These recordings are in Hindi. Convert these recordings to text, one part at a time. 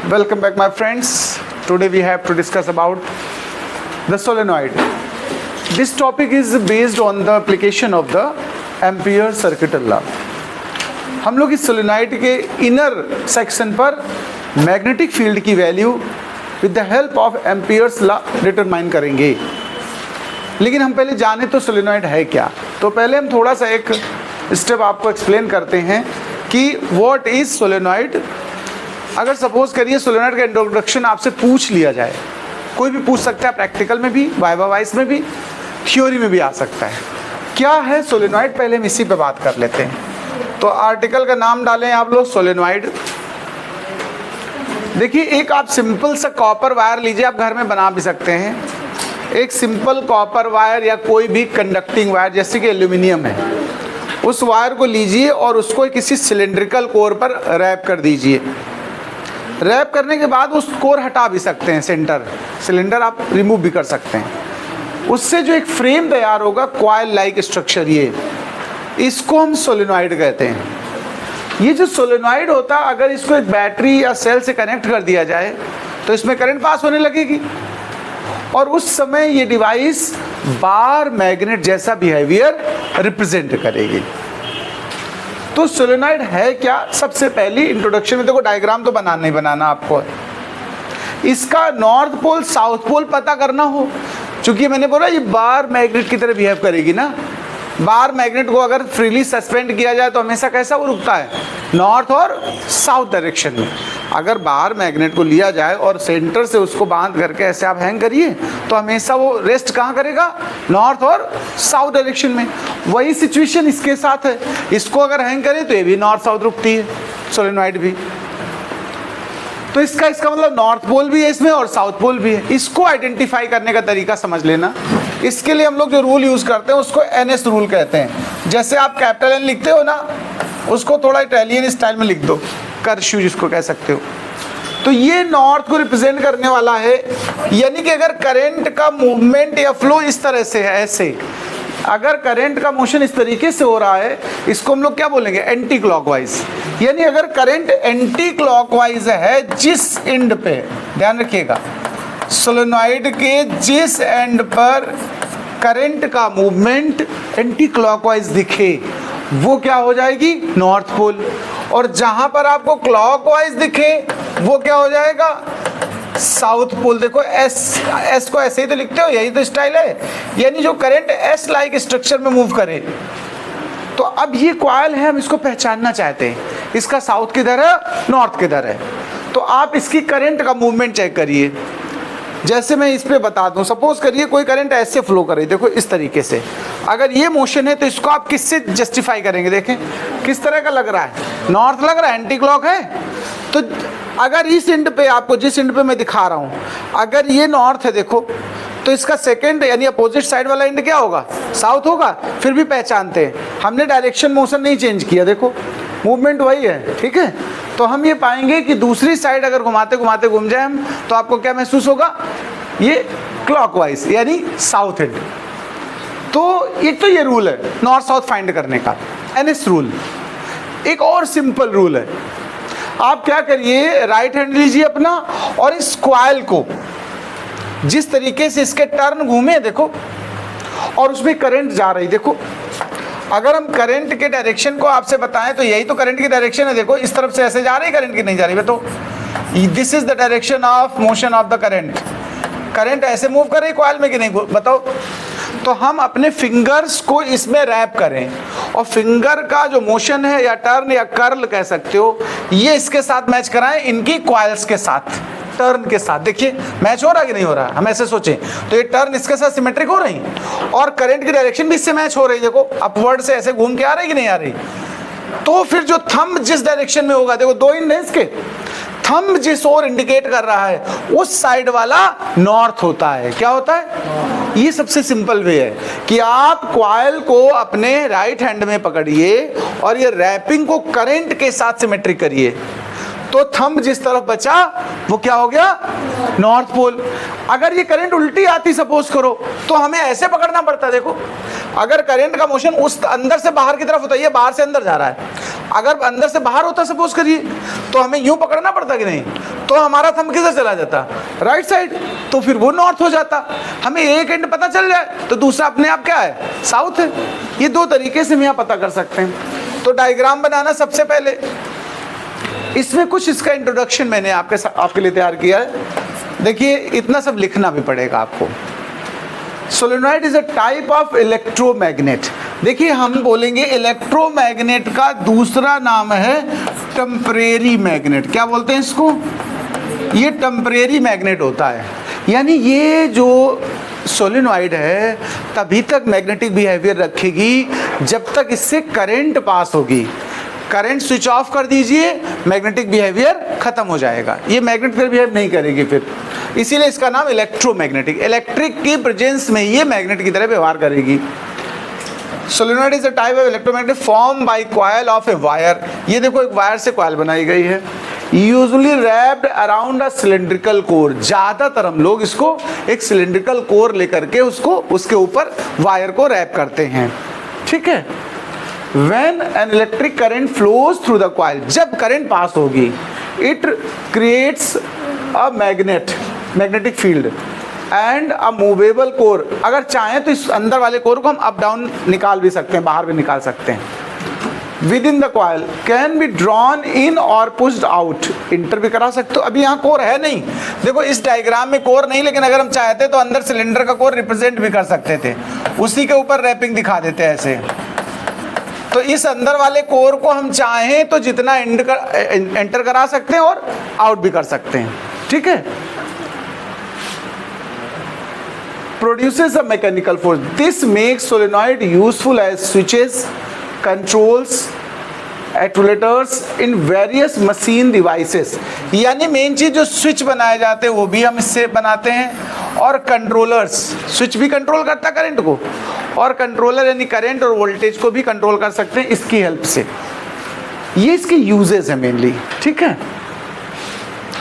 Welcome back, my friends. Today we have to discuss about the solenoid. This topic is based on the application of the ampere circuital law. हम लोग इस सोलेनॉइड के इनर सेक्शन पर मैग्नेटिक फील्ड की value with the help of Ampere's law determine करेंगे. लेकिन हम पहले जाने तो सोलेनॉइड है क्या. तो पहले हम थोड़ा सा एक स्टेप आपको एक्सप्लेन करते हैं कि व्हाट इज सोलेनॉइड. अगर सपोज करिए सोलेनॉइड का इंट्रोडक्शन आपसे पूछ लिया जाए, कोई भी पूछ सकता है, प्रैक्टिकल में भी, वाइवा वाइस में भी, थ्योरी में भी आ सकता है. क्या है सोलेनॉइड, पहले हम इसी पे बात कर लेते हैं. तो आर्टिकल का नाम डालें आप लोग सोलेनॉइड. देखिए एक आप सिंपल सा कॉपर वायर लीजिए, आप घर में बना भी सकते हैं. एक सिंपल कॉपर वायर या कोई भी कंडक्टिंग वायर जैसे कि एल्यूमिनियम है, उस वायर को लीजिए और उसको किसी सिलेंड्रिकल कोर पर रैप कर दीजिए. रैप करने के बाद उस कोर हटा भी सकते हैं, सेंटर सिलेंडर आप रिमूव भी कर सकते हैं. उससे जो एक फ्रेम तैयार होगा कॉइल लाइक स्ट्रक्चर, ये इसको हम सोलेनॉइड कहते हैं. ये जो सोलेनॉइड होता है, अगर इसको एक बैटरी या सेल से कनेक्ट कर दिया जाए तो इसमें करंट पास होने लगेगी और उस समय ये डिवाइस बार मैग्नेट जैसा बिहेवियर रिप्रेजेंट करेगी. तो सोलेनॉइड है क्या. सबसे पहली इंट्रोडक्शन में देखो, डायग्राम तो बनाना ही बनाना आपको. इसका नॉर्थ पोल साउथ पोल पता करना हो, क्योंकि मैंने बोला ये बार मैग्नेट की तरह बिहेव करेगी ना. बार मैग्नेट को अगर फ्रीली सस्पेंड किया जाए तो हमेशा कैसा वो रुकता है, नॉर्थ और साउथ डायरेक्शन में. अगर बार मैग्नेट को लिया जाए और सेंटर से उसको बांध करके ऐसे आप हैंग करिए तो हमेशा वो रेस्ट कहाँ करेगा, नॉर्थ और साउथ डायरेक्शन में. वही सिचुएशन इसके साथ है. इसको अगर हैंग करें तो ये भी नॉर्थ साउथ रुकती है, सोलेनॉइड भी. तो इसका मतलब नॉर्थ पोल भी है इसमें और साउथ पोल भी है. इसको आइडेंटिफाई करने का तरीका समझ लेना. इसके लिए हम लोग जो रूल यूज करते हैं उसको NS रूल कहते हैं. जैसे आप कैपिटल N लिखते हो ना, उसको थोड़ा इटालियन स्टाइल में लिख दो, कर्स्यू जिसको कह सकते हो. तो ये नॉर्थ को रिप्रेजेंट करने वाला है. यानी कि अगर करंट का मूवमेंट या फ्लो इस तरह से है, ऐसे अगर करंट का मोशन इस तरीके से हो रहा है, इसको हम लोग क्या बोलेंगे, एंटी क्लॉकवाइज. यानी अगर करंट एंटी क्लॉकवाइज है जिस एंड पे, ध्यान रखिएगा, सोलेनॉइड के जिस एंड पर करंट का मूवमेंट एंटी क्लॉकवाइज दिखे वो क्या हो जाएगी, नॉर्थ पोल. और जहां पर आपको क्लॉकवाइज दिखे वो क्या हो जाएगा, साउथ पोल. देखो एस को ऐसे ही तो लिखते हो, यही तो स्टाइल है. यानी जो करंट एस लाइक स्ट्रक्चर में मूव करे. तो अब ये कॉइल है, हम इसको पहचानना चाहते हैं, इसका साउथ किधर है, नॉर्थ किधर है. तो आप इसकी करंट का मूवमेंट चेक करिए. जैसे मैं इस पे बता दूं, सपोज करिए कोई करंट ऐसे फ्लो करे, देखो इस तरीके से. अगर ये मोशन है तो इसको आप किससे जस्टिफाई करेंगे, देखें किस तरह का लग रहा है, नॉर्थ लग रहा है, एंटी क्लॉक है. तो अगर इस एंड पे, आपको जिस एंड पे मैं दिखा रहा हूं, अगर ये नॉर्थ है देखो, तो इसका सेकंड यानी अपोजिट साइड वाला एंड क्या होगा, साउथ होगा. फिर भी पहचानते हैं, हमने डायरेक्शन मोशन नहीं चेंज किया, देखो मूवमेंट वही है, ठीक है. तो हम ये पाएंगे कि दूसरी साइड अगर घुमाते घुमाते घूम जाए हम, तो आपको क्या महसूस होगा, ये क्लॉकवाइज यानी साउथ एंड. तो एक तो ये रूल है नॉर्थ साउथ फाइंड करने का, NS रूल. एक और सिंपल रूल है, आप क्या करिए, राइट हैंड लीजिए अपना और इस कॉइल को जिस तरीके से इसके टर्न घूमे देखो, और उसमें करंट जा रही, देखो अगर हम करंट के डायरेक्शन को आपसे बताएं तो यही तो करंट की डायरेक्शन है. देखो इस तरफ से ऐसे जा रही, करंट की नहीं जा रही. तो this is the direction of motion of the current. Current ऐसे मूव कर रही कॉइल में कि नहीं, बताओ. तो हम अपने फिंगर्स को इसमें रैप करें और फिंगर का जो मोशन है या टर्न या कर्ल कह सकते हो, ये इसके साथ मैच कराएं, इनकी कॉइल्स के साथ, टर्न के साथ. देखिए मैच हो रहा है कि नहीं हो रहा है. हम ऐसे सोचें तो ये टर्न इसके साथ सिमेट्रिक हो रही और करंट की डायरेक्शन भी इससे मैच हो रही. देखो अपवर्ड से ऐसे घूम के आ रही कि नहीं आ रही. तो फिर जो थंब जिस डायरेक्शन में होगा, देखो दो एंड है इसके, थंब जिस ओर इंडिकेट कर रहा है उस साइड वाला नॉर्थ होता है. क्या होता है, ये सबसे सिंपल वे है कि आप कॉइल को अपने राइट हैंड में पकड़िए और ये रैपिंग को करंट के साथ सिमेट्रिक करिए. तो थंब जिस तरफ बचा वो क्या हो गया, नॉर्थ पोल. अगर ये करंट उल्टी आती सपोज करो तो हमें ऐसे पकड़ना पड़ता. देखो अगर करंट का मोशन उस अंदर से बाहर की तरफ होता है, ये बाहर से अंदर जा रहा है, अगर अंदर से बाहर होता सपोज करिए तो हमें यूं पकड़ना पड़ता कि नहीं, तो हमारा थंब किधर चला जाता, राइट साइड, तो फिर वो नॉर्थ हो जाता। हमें एक एंड पता चल जाए तो दूसरा अपने आप क्या है, साउथ है। ये दो तरीके से हम यहाँ पता कर सकते हैं। तो डायग्राम बनाना सबसे पहले, इसमें कुछ इसका इंट्रोडक्शन मैंने आपके लिए तैयार किया है। देखिए इतना सब लिखना भी पड़ेगा आपको। Solenoid is a type of electromagnet. देखिए हम बोलेंगे इलेक्ट्रोमैग्नेट का दूसरा नाम है टेम्परेरी मैग्नेट। क्या बोलते हैं इसको, ये टेम्परेरी मैग्नेट होता है। यानी ये जो सोलेनॉइड है तभी तक मैग्नेटिक बिहेवियर रखेगी जब तक इससे करंट पास होगी। करंट स्विच ऑफ कर दीजिए, मैग्नेटिक बिहेवियर खत्म हो जाएगा, ये मैग्नेट फिर बिहेव नहीं करेगी फिर। इसीलिए इसका नाम इलेक्ट्रोमैग्नेटिक, इलेक्ट्रिक की प्रेजेंस में ये मैग्नेट की तरह व्यवहार करेगी। Solenoid is a type of electromagnet form by coil of a wire. ये देखो एक वायर से कॉइल बनाई गई है, usually wrapped around a cylindrical core. ज्यादातर हम लोग इसको एक सिलेंड्रिकल कोर लेकर के उसको उसके ऊपर वायर को रैप करते हैं, ठीक है। When an electric current flows through the coil, जब करंट पास होगी, it creates a magnetic field and a movable core। अगर चाहें तो इस अंदर वाले कोर को हम अप डाउन निकाल भी सकते हैं, बाहर भी निकाल सकते हैं। Within the coil can be drawn in or pushed out, inter भी करा सकते हो। अभी यहाँ कोर है नहीं, देखो इस डायग्राम में कोर नहीं, लेकिन अगर हम चाहते तो अंदर सिलेंडर का कोर रिप्रेजेंट भी कर सकते थे, उसी के ऊपर रैपिंग दिखा देते हैं ऐसे। तो इस अंदर वाले कोर को हम चाहें तो जितना एंटर करा सकते हैं और आउट भी कर सकते हैं, ठीक है। Produces a mechanical force, this makes solenoid useful as switches, controls, actuators in various machine devices. यानी मेन चीज जो स्विच बनाए जाते हैं वो भी हम इससे बनाते हैं, और कंट्रोलर्स, स्विच भी कंट्रोल करता है करंट को, और कंट्रोलर यानी करंट और वोल्टेज को भी कंट्रोल कर सकते हैं इसकी हेल्प से। ये इसके यूजेस है मेनली, ठीक है।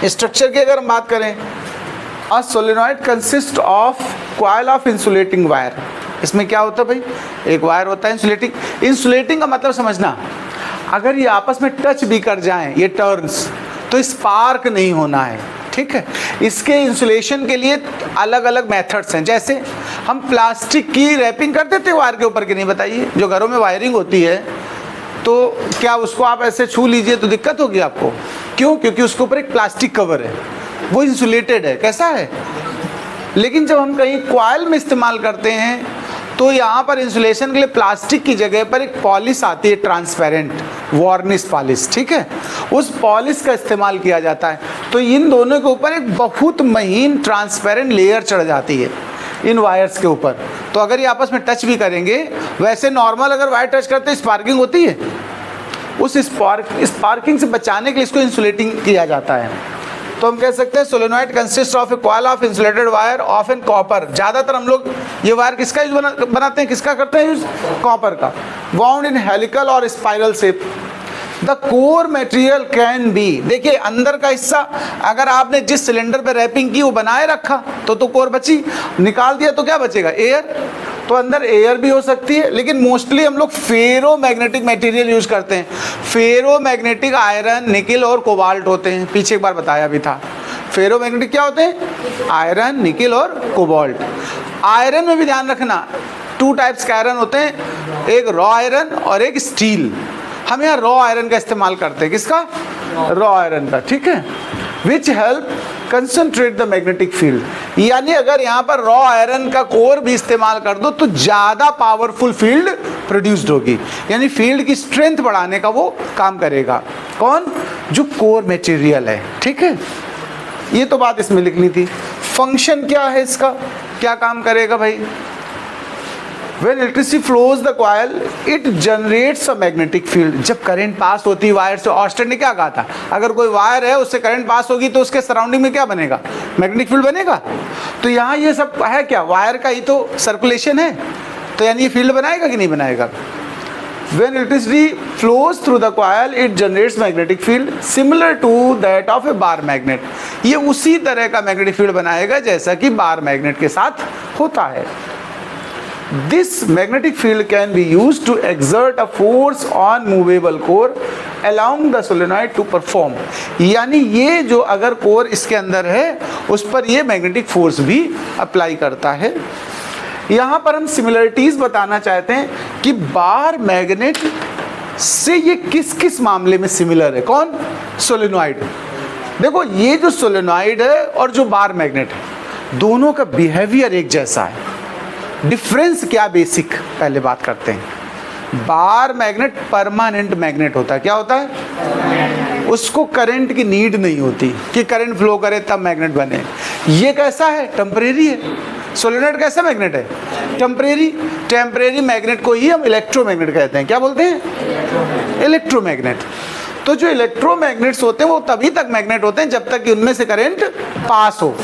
स्ट्रक्चर की अगर हम बात करें, a solenoid consist of coil of insulating wire. इसमें क्या होता है भाई, एक वायर होता है इंसुलेटिंग। इंसुलेटिंग का मतलब समझना, अगर ये आपस में टच भी कर जाएं ये टर्न्स तो स्पार्क नहीं होना है, ठीक है। इसके इंसुलेशन के लिए अलग अलग मेथड्स हैं। जैसे हम प्लास्टिक की रैपिंग कर देते हैं वायर के ऊपर कि नहीं, बताइए। जो घरों में वायरिंग होती है तो क्या उसको आप ऐसे छू लीजिए तो दिक्कत होगी आपको, क्यों? क्योंकि उसके ऊपर एक प्लास्टिक कवर है, वो इंसुलेटेड है, कैसा है। लेकिन जब हम कहीं कॉइल में इस्तेमाल करते हैं तो यहाँ पर इंसुलेशन के लिए प्लास्टिक की जगह पर एक पॉलिश आती है, ट्रांसपेरेंट वार्निश पॉलिश, ठीक है। उस पॉलिश का इस्तेमाल किया जाता है, तो इन दोनों के ऊपर एक बहुत महीन ट्रांसपेरेंट लेयर चढ़ जाती है इन वायर्स के ऊपर। तो अगर ये आपस में टच भी करेंगे, वैसे नॉर्मल अगर वायर टच करते हैं स्पार्किंग होती है, उस स्पार्किंग से बचाने के लिए इसको इंसुलेटिंग किया जाता है। तो हम कह सकते हैं solenoid consist of a coil of insulated wire of an copper. ज़्यादातर हम लोग ये वायर किसका यूज बनाते हैं, किसका करते हैं यूज, कॉपर का, वाउंड इन हेलिकल और spiral shape. The core material can be, देखिए अंदर का हिस्सा अगर आपने जिस सिलेंडर पे रैपिंग की वो बनाए रखा तो कोर बची, निकाल दिया तो क्या बचेगा, एयर। तो अंदर एयर भी हो सकती है, लेकिन मोस्टली हम लोग फेरो मैग्नेटिक मटेरियल यूज करते हैं। फेरो मैग्नेटिक आयरन, निकिल और कोबाल्ट होते हैं, पीछे एक बार बताया भी था। फेरो मैग्नेटिक क्या होते हैं, आयरन, निकिल और कोबाल्ट। आयरन में भी ध्यान रखना, 2 टाइप्स के आयरन होते हैं, एक रॉ आयरन और एक स्टील। हम यहाँ रॉ आयरन का इस्तेमाल करते हैं, किसका, रॉ आयरन का, ठीक है। Which help concentrate the magnetic field, यानी अगर यहाँ पर रॉ आयरन का कोर भी इस्तेमाल कर दो तो ज़्यादा पावरफुल फील्ड प्रोड्यूस्ड होगी, यानी फील्ड की स्ट्रेंथ बढ़ाने का वो काम करेगा। कौन, जो कोर मटेरियल है, ठीक है। ये तो बात इसमें लिखनी थी। फंक्शन क्या है इसका, क्या काम करेगा भाई। When electricity flows the coil, it generates a magnetic field। जब करंट पास होती है वायर से, ऑस्टेन ने क्या कहा था, अगर कोई वायर है उससे करंट पास होगी तो उसके सराउंडिंग में क्या बनेगा, मैग्नेटिक फील्ड बनेगा। तो यहाँ ये सब है क्या, वायर का ही तो सर्कुलेशन है, तो यानी ये फील्ड बनाएगा कि नहीं बनाएगा। When electricity flows through the coil, it generates magnetic field similar to that of a bar magnet। ये उसी तरह का मैग्नेटिक फील्ड बनाएगा जैसा कि बार मैग्नेट के साथ होता है। This magnetic field can be used to exert a force on movable core along the solenoid to perform. यानी ये जो अगर कोर इसके अंदर है उस पर ये मैग्नेटिक फोर्स भी अप्लाई करता है। यहाँ पर हम सिमिलरिटीज बताना चाहते हैं कि बार मैग्नेट से ये किस किस मामले में सिमिलर है। कौन? सोलेनॉइड। देखो ये जो सोलेनॉइड है और जो बार मैग्नेट है दोनों का बिहेवियर एक जैसा है। डिफरेंस क्या बेसिक पहले बात करते हैं। बार मैग्नेट परमानेंट मैग्नेट होता है। क्या होता है? उसको करंट की नीड नहीं होती कि करंट फ्लो करे तब मैग्नेट बने। ये कैसा है? टेम्परेरी है। सोलेनॉइड कैसा मैग्नेट है? टेम्परेरी। टेम्परेरी मैग्नेट को ही हम इलेक्ट्रोमैग्नेट कहते हैं। क्या बोलते हैं? इलेक्ट्रोमैग्नेट। तो जो इलेक्ट्रोमैग्नेट्स होते हैं वो तभी तक मैग्नेट होते हैं जब तक कि उनमें से करंट पास हो।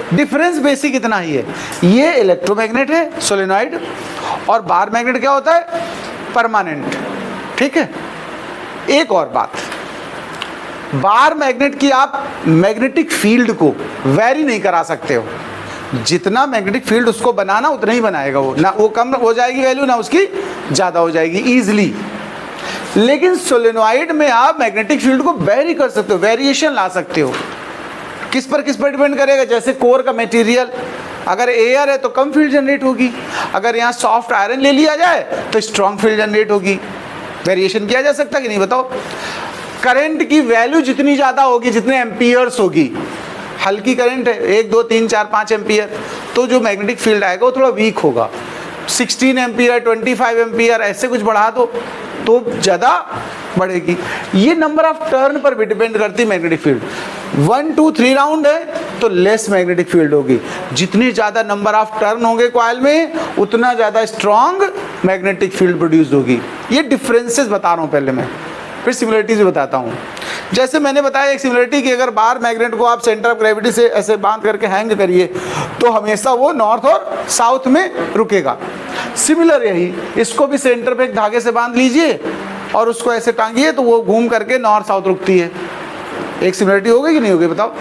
डिफरेंस बेसिक इतना ही है। ये इलेक्ट्रोमैग्नेट है सोलेनॉइड, और बार मैग्नेट क्या होता है? परमानेंट। ठीक है। एक और बात, बार मैग्नेट की आप मैग्नेटिक फील्ड को वेरी नहीं करा सकते हो। जितना मैग्नेटिक फील्ड उसको बनाना उतना ही बनाएगा वो, ना वो कम हो जाएगी वैल्यू ना उसकी ज़्यादा हो जाएगी ईजिली। लेकिन सोलेनॉइड में आप मैग्नेटिक फील्ड को वेरी कर सकते हो, वेरिएशन ला सकते हो। किस पर डिपेंड करेगा? जैसे कोर का मटेरियल, अगर एयर है तो कम फील्ड जनरेट होगी, अगर यहाँ सॉफ्ट आयरन ले लिया जाए तो स्ट्रॉन्ग फील्ड जनरेट होगी। वेरिएशन किया जा सकता कि नहीं बताओ? करंट की वैल्यू जितनी ज़्यादा होगी, जितने एम्पियर्स होगी, हल्की करंट है 1 2 3 4 5 एम्पियर, तो जो मैग्नेटिक फील्ड आएगा वो थोड़ा वीक होगा। 16 एम्पियर 25 एम्पियर ऐसे कुछ बढ़ा दो तो ज़्यादा बढ़ेगी। ये नंबर ऑफ टर्न पर भी डिपेंड करती है मैग्नेटिक फील्ड। 1 2 3 राउंड है तो लेस मैग्नेटिक फील्ड होगी। जितने ज़्यादा नंबर ऑफ टर्न होंगे कॉइल में उतना ज़्यादा स्ट्रॉन्ग मैग्नेटिक फील्ड प्रोड्यूस होगी। ये डिफरेंसेस बता रहा हूँ पहले मैं, फिर सिमिलरिटीज भी बताता हूँ। जैसे मैंने बताया एक सिमिलरिटी कि अगर बार मैग्नेट को आप सेंटर ऑफ ग्रेविटी से ऐसे बांध करके हैंग करिए तो हमेशा वो नॉर्थ और साउथ में रुकेगा। सिमिलर यही, इसको भी सेंटर पे एक धागे से बांध लीजिए और उसको ऐसे टांगिए तो वो घूम करके नॉर्थ साउथ रुकती है। एक सिमिलरिटी हो गई कि नहीं हो गई बताओ?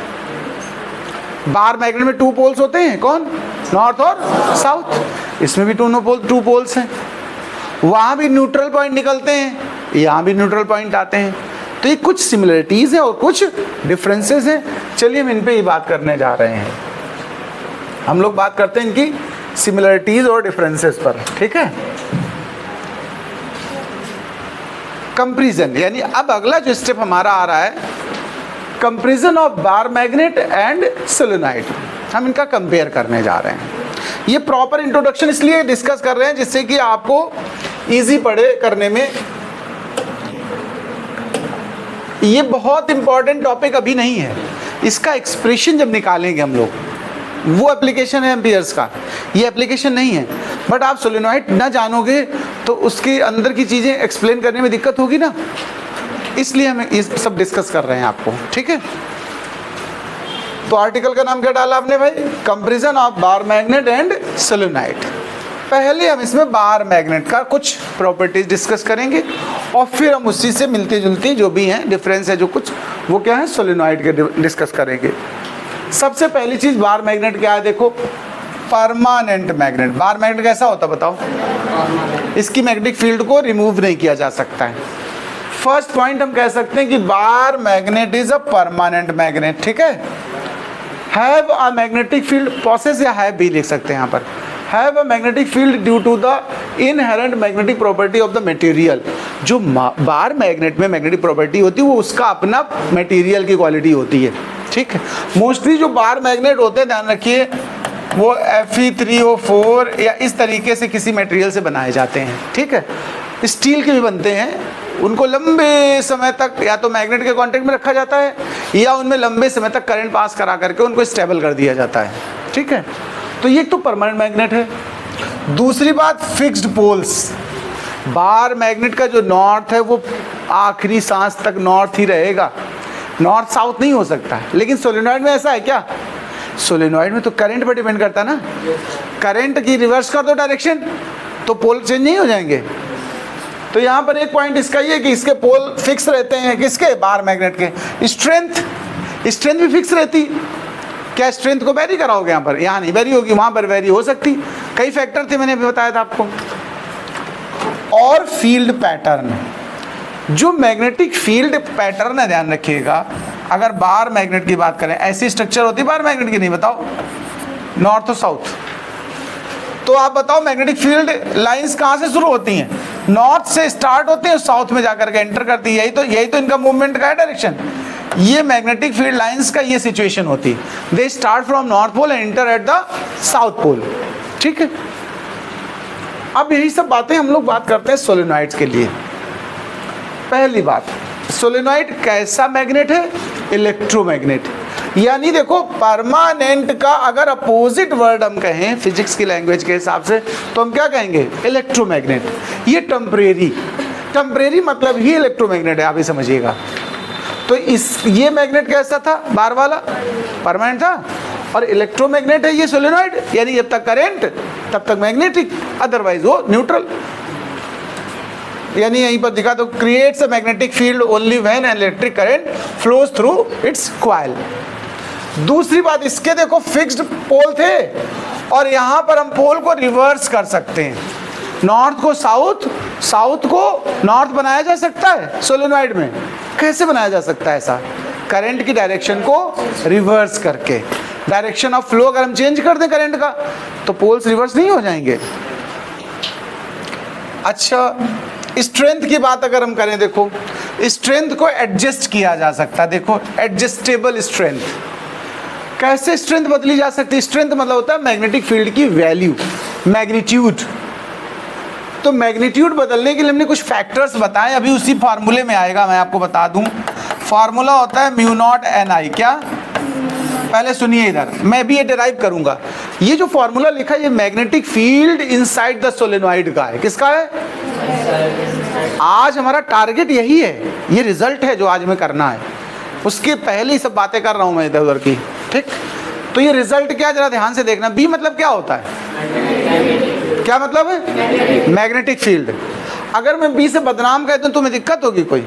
बार मैग्नेट में 2 पोल्स होते हैं। कौन? नॉर्थ और साउथ। इसमें भी 2 पोल्स हैं। वहाँ भी न्यूट्रल पॉइंट निकलते हैं, यहाँ भी न्यूट्रल पॉइंट आते हैं। तो ये कुछ सिमिलरिटीज हैं और कुछ डिफरेंसेस हैं। चलिए हम इन पे ही बात करने जा रहे हैं। हम लोग बात करते हैं इनकी सिमिलरिटीज और डिफरेंसेस पर। ठीक है। कंपैरिजन, यानी अब अगला जो स्टेप हमारा आ रहा है, comparison of bar magnet and solenoid. हम इनका कंपेयर करने जा रहे हैं। ये प्रॉपर इंट्रोडक्शन इसलिए डिस्कस कर रहे हैं जिससे कि आपको इजी पड़े करने में। ये बहुत इंपॉर्टेंट टॉपिक अभी नहीं है, इसका एक्सप्रेशन जब निकालेंगे हम लोग, वो एप्लीकेशन है एम्पियर्स का, ये एप्लीकेशन नहीं है। बट आप सोलेनॉइड ना जानोगे तो उसके अंदर की चीज़ें एक्सप्लेन करने में दिक्कत होगी ना, इसलिए हम ये सब डिस्कस कर रहे हैं आपको। ठीक है। तो आर्टिकल का नाम क्या डाला आपने भाई? Comparison of bar magnet and solenoid. पहले हम इसमें बार मैग्नेट का कुछ प्रॉपर्टीज डिस्कस करेंगे और फिर हम उसी से मिलती जुलती जो भी हैं डिफरेंस है जो कुछ, वो क्या है सोलेनॉइड के डिस्कस करेंगे। सबसे पहली चीज बार मैग्नेट क्या है? देखो, परमानेंट मैग्नेट। बार मैग्नेट कैसा होता बताओ? इसकी मैग्नेटिक फील्ड को रिमूव नहीं किया जा सकता है। फर्स्ट पॉइंट हम कह सकते हैं कि bar magnet is a permanent magnet. ठीक है। Have a magnetic field, possess या हैव भी लिख सकते हैं यहाँ पर। Have a magnetic field due to the inherent magnetic property of the material. जो बार मैग्नेट में मैग्नेटिक प्रॉपर्टी होती है वो उसका अपना मटेरियल की क्वालिटी होती है। ठीक है। मोस्टली जो बार मैग्नेट होते हैं, ध्यान रखिए, वो Fe3O4 या इस तरीके से किसी मटेरियल से बनाए जाते हैं। ठीक है। स्टील के भी बनते हैं, उनको लंबे समय तक या तो मैग्नेट के कांटेक्ट में रखा जाता है या उनमें लंबे समय तक करंट पास करा करके उनको स्टेबल कर दिया जाता है। ठीक है। तो ये तो परमानेंट मैग्नेट है। दूसरी बात, फिक्स्ड पोल्स। बार मैग्नेट का जो नॉर्थ है वो आखिरी सांस तक नॉर्थ ही रहेगा, नॉर्थ साउथ नहीं हो सकता। लेकिन सोलेनॉइड में ऐसा है क्या? सोलेनॉइड में तो करंट पर डिपेंड करता है ना। करंट की रिवर्स कर दो डायरेक्शन तो पोल चेंज नहीं हो जाएंगे। तो यहाँ पर एक पॉइंट इसका ये है कि इसके पोल फिक्स रहते हैं। किसके? बार मैग्नेट के। स्ट्रेंथ भी फिक्स रहती। क्या स्ट्रेंथ को वेरी कराओगे? यहाँ पर, यहाँ नहीं वेरी होगी, वहाँ पर वेरी हो सकती। कई फैक्टर थे, मैंने अभी बताया था आपको। और फील्ड पैटर्न, जो मैग्नेटिक फील्ड पैटर्न है, ध्यान रखिएगा, अगर बार मैग्नेट की बात करें, ऐसी स्ट्रक्चर होती है बार मैग्नेट की, नहीं बताओ, नॉर्थ और साउथ। तो आप बताओ मैग्नेटिक फील्ड लाइंस कहाँ से शुरू होती हैं? नॉर्थ से स्टार्ट होती है, साउथ में जाकर के एंटर करती है। यही तो इनका मूवमेंट का है डायरेक्शन। ये मैग्नेटिक फील्ड लाइंस का ये सिचुएशन होती है, they start from north pole and enter at the south pole. ठीक है, अब यही सब बातें हम लोग बात करते हैं सोलेनॉइड्स के लिए। पहली बात, सोलेनॉइड कैसा मैग्नेट है? इलेक्ट्रोमैग्नेट। यानी देखो, परमानेंट का अगर अपोजिट वर्ड हम कहें फिजिक्स की लैंग्वेज के हिसाब से, तो हम क्या कहेंगे? इलेक्ट्रोमैग्नेट। ये टेम्परेरी मतलब ही इलेक्ट्रोमैग्नेट है, आप ही समझिएगा। तो ये मैग्नेट कैसा था? बार वाला, परमानेंट था। और इलेक्ट्रोमैग्नेट है ये सोलेनॉइड, यानी जब तक करंट तब तक मैग्नेटिक, अदरवाइज वो न्यूट्रल। यानी यहीं पर दिखा तो, creates a magnetic field only when electric current flows through it's coil. दूसरी बात, इसके देखो फिक्स्ड पोल थे, और यहाँ पर हम पोल को रिवर्स कर सकते हैं। नॉर्थ को साउथ, साउथ को नॉर्थ बनाया जा सकता है सोलेनॉइड में। कैसे बनाया जा सकता है ऐसा? करंट की डायरेक्शन को रिवर्स करके। डायरेक्शन ऑफ फ्लो अगर हम चेंज कर दें करंट का, तो पोल्स रिवर्स नहीं हो जाएंगे। अच्छा, स्ट्रेंथ की बात अगर हम करें, देखो स्ट्रेंथ को एडजस्ट किया जा सकता है। देखो, एडजस्टेबल स्ट्रेंथ। कैसे स्ट्रेंथ बदली जा सकती है? स्ट्रेंथ मतलब होता है मैग्नेटिक फील्ड की वैल्यू, मैग्नीट्यूड। तो मैग्नीट्यूड बदलने के लिए हमने कुछ फैक्टर्स बताए, अभी उसी फार्मूले में आएगा, मैं आपको बता दूं। फार्मूला होता है म्यू नॉट एन आई। क्या? पहले सुनिए, इधर मैं भी ये डिराइव करूंगा। ये जो फार्मूला लिखा है, ये magnetic field inside the solenoid का है। किसका है? आज हमारा टारगेट यही है, ये रिजल्ट है जो आज में करना है। उसके पहले ही सब बातें कर रहा हूं मैं इधर उधर की। ठीक, तो ये रिजल्ट क्या, जरा ध्यान से देखना। बी मतलब क्या होता है? क्या मतलब है? Magnetic field. अगर मैं बी से बदनाम कहता हूं, तुम्हें दिक्कत होगी कोई?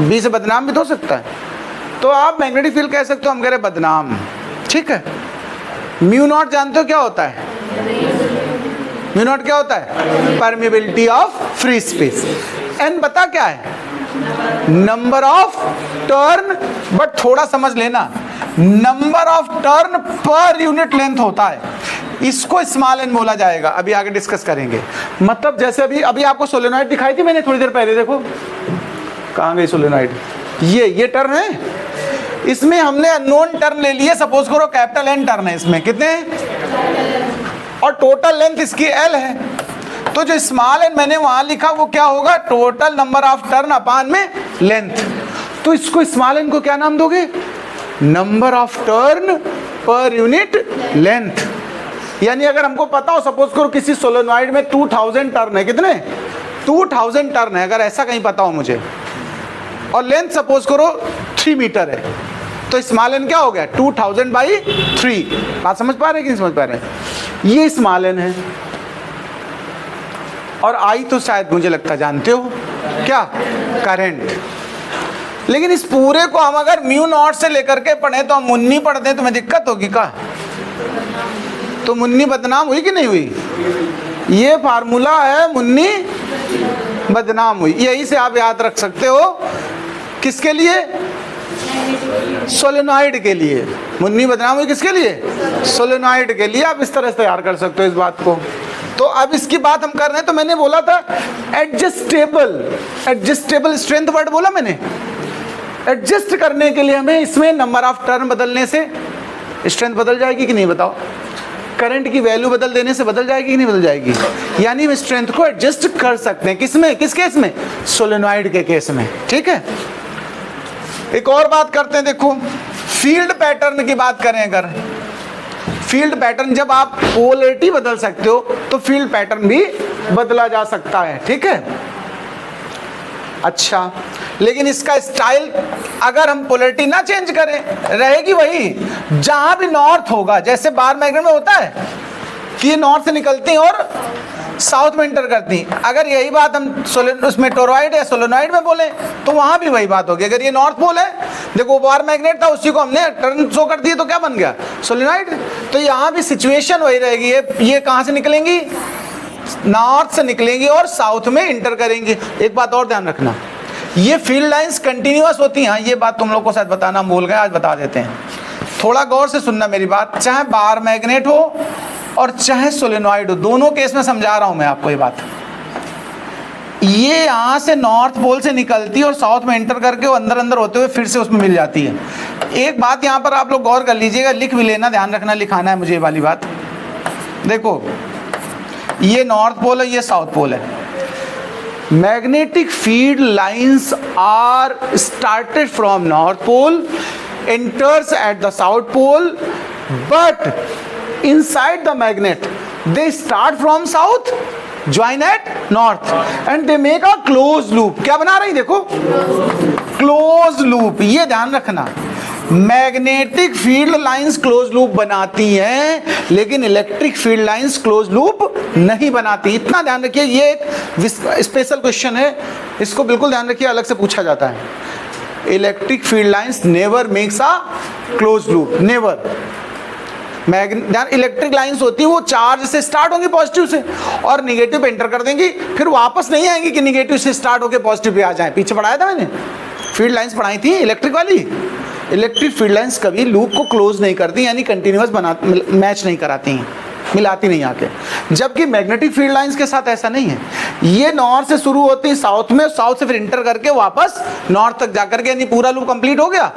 बी से बदनाम भी तो हो सकता है, तो आप मैग्नेटिक फील्ड कह सकते हो, हम कह रहे बदनाम। ठीक है। म्यू नॉट जानते हो क्या होता है? म्यू नॉट क्या होता है? Permeability of free space. N पता क्या है? नंबर ऑफ टर्न, बट थोड़ा समझ लेना, number of turn per unit length होता है। इसको स्मॉल एन बोला जाएगा, अभी आगे डिस्कस करेंगे। मतलब जैसे अभी आपको सोलेनॉइड दिखाई थी मैंने थोड़ी देर पहले, देखो कहाँ गई सोलेनॉइड? ये टर्न है, इसमें हमने अननोन टर्न ले लिए। सपोज करो कैपिटल एन टर्न है, इसमें कितने हैं? और टोटल लेंथ इसकी एल है। तो जो स्मॉल एन मैंने वहां लिखा, वो क्या होगा? टोटल नंबर ऑफ टर्न अपान में लेंथ। तो इसको स्मॉल एन को क्या नाम दोगे? Number of turn per unit length. यानी अगर हमको पता हो, सपोज करो किसी सोलेनॉइड में 2000 टर्न है, कितने? 2000 टर्न है, अगर ऐसा कहीं पता हो मुझे, और लेंथ सपोज करो 3 मीटर है, तो स्मॉल एन क्या हो गया? 2000/3। बात समझ पा रहे हैं कि नहीं समझ पा रहे हैं? ये स्मॉल एन है। और आई तो शायद मुझे लगता जानते हो क्या? करंट। लेकिन इस पूरे को हम अगर म्यू नॉट से लेकर के पढ़े, तो हम मुन्नी पढ़ते हैं, तुम्हें दिक्कत होगी क्या? तो मुन्नी बदनाम हुई कि नहीं हुई? ये फार्मूला है, मुन्नी बदनाम हुई। यही से आप याद रख सकते हो। किसके लिए? सोलेनॉइड के लिए। मुन्नी बदनाम हुई किसके लिए? सोलेनॉइड के लिए। आप इस तरह से तैयार कर सकते हो इस बात को। तो अब इसकी बात हम कर रहे हैं, तो मैंने बोला था एडजस्टेबल स्ट्रेंथ वर्ड बोला मैंने। एडजस्ट करने के लिए हमें इसमें नंबर ऑफ टर्न बदलने से स्ट्रेंथ बदल जाएगी कि नहीं? बताओ। करंट की वैल्यू बदल देने से बदल जाएगी कि नहीं बदल जाएगी? यानी हम स्ट्रेंथ को एडजस्ट कर सकते हैं। किसमें? किस केस में? सोलेनॉइड के केस में। ठीक है। एक और बात करते हैं, देखो फील्ड पैटर्न की बात करें, अगर फील्ड पैटर्न, जब आप पोलैरिटी बदल सकते हो तो फील्ड पैटर्न भी बदला जा सकता है। ठीक है। अच्छा, लेकिन इसका स्टाइल अगर हम पोलैरिटी ना चेंज करें, रहेगी वही। जहां भी नॉर्थ होगा, जैसे बार मैग्नेट में होता है कि ये नॉर्थ से निकलती हैं और साउथ में इंटर करती हैं। अगर यही बात हम उसमें टोरॉइड या सोलेनॉइड में बोले तो वहां भी वही बात होगी। अगर ये नॉर्थ पोल है, देखो बार मैग्नेट था, उसी को हमने टर्न शो कर दिया तो क्या बन गया, सोलेनॉइड। तो यहाँ भी सिचुएशन वही रहेगी, ये कहाँ से निकलेंगी, नॉर्थ से निकलेंगी और साउथ में इंटर करेंगी। एक बात और ध्यान रखना, ये फील्ड लाइंस कंटिन्यूअस होती हैं। ये बात तुम लोग को शायद बताना हम भूल गए, आज बता देते हैं। थोड़ा गौर से सुनना मेरी बात, चाहे बार मैग्नेट हो और चाहे सोलेनॉइड हो, दोनों केस में समझा रहा हूं मैं आपको ये बात। ये यहाँ से नॉर्थ पोल से निकलती है और साउथ में एंटर करके वो अंदर अंदर होते हुए फिर से उसमें मिल जाती है। एक बात यहाँ पर आप लोग गौर कर लीजिएगा, लिख भी लेना, ध्यान रखना, लिखाना है मुझे ये वाली बात। देखो ये नॉर्थ पोल है, ये साउथ पोल है। Magnetic field lines are started from north pole, enters at the south pole, but inside the magnet they start from south, join at north and they make a closed loop। क्या बना रही देखो, closed loop। ये ध्यान रखना, magnetic field lines close loop बनाती हैं लेकिन electric field lines close loop नहीं बनाती। इतना ध्यान रखिए, ये एक स्पेशल क्वेश्चन है, इसको बिल्कुल ध्यान रखिए, अलग से पूछा जाता है। Electric field lines never makes a close loop, never. Electric lines होती है वो चार्ज से स्टार्ट होंगी पॉजिटिव से और निगेटिव पे एंटर कर देंगी, फिर वापस नहीं आएंगी कि निगेटिव से स्टार्ट होकर पॉजिटिव पे आ जाए। पीछे पढ़ाया था मैंने, फील्ड लाइंस पढ़ाई थी इलेक्ट्रिक वाली। इलेक्ट्रिक फील्ड लाइंस कभी लूप को क्लोज नहीं करती, यानी कंटिन्यूअस मैच नहीं कराती हैं, मिलाती नहीं आके। जबकि मैग्नेटिक फील्ड लाइंस के साथ ऐसा नहीं है, ये नॉर्थ से शुरू होती है साउथ में, साउथ से फिर इंटर करके वापस नॉर्थ तक जाकर के, यानी पूरा लूप कंप्लीट हो गया।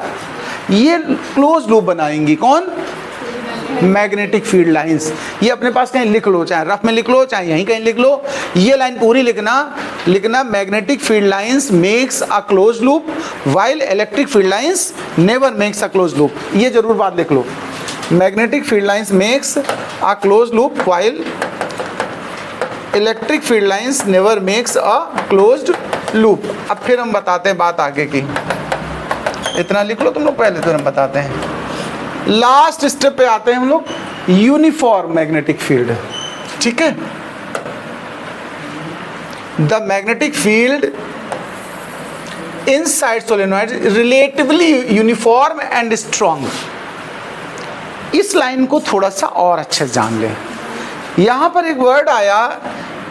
ये क्लोज लूप बनाएंगी कौन, मैग्नेटिक फील्ड लाइंस। ये अपने पास कहीं लिख लो, चाहे रफ में लिख लो चाहे यहीं कहीं लिख लो, ये लाइन पूरी लिखना magnetic field lines makes a close loop while electric field lines never makes a close loop. ये जरूर बात लिख लो, magnetic field lines makes a close loop while electric field lines never makes a closed loop. अब फिर हम बताते हैं बात आगे की, इतना लिख लो तुम लोग पहले, तो हम बताते हैं। लास्ट स्टेप पे आते हैं हम लोग, यूनिफॉर्म मैग्नेटिक फील्ड। ठीक है, the magnetic field inside solenoid relatively uniform and strong. इस लाइन को थोड़ा सा और अच्छे से जान लें। यहां पर एक वर्ड आया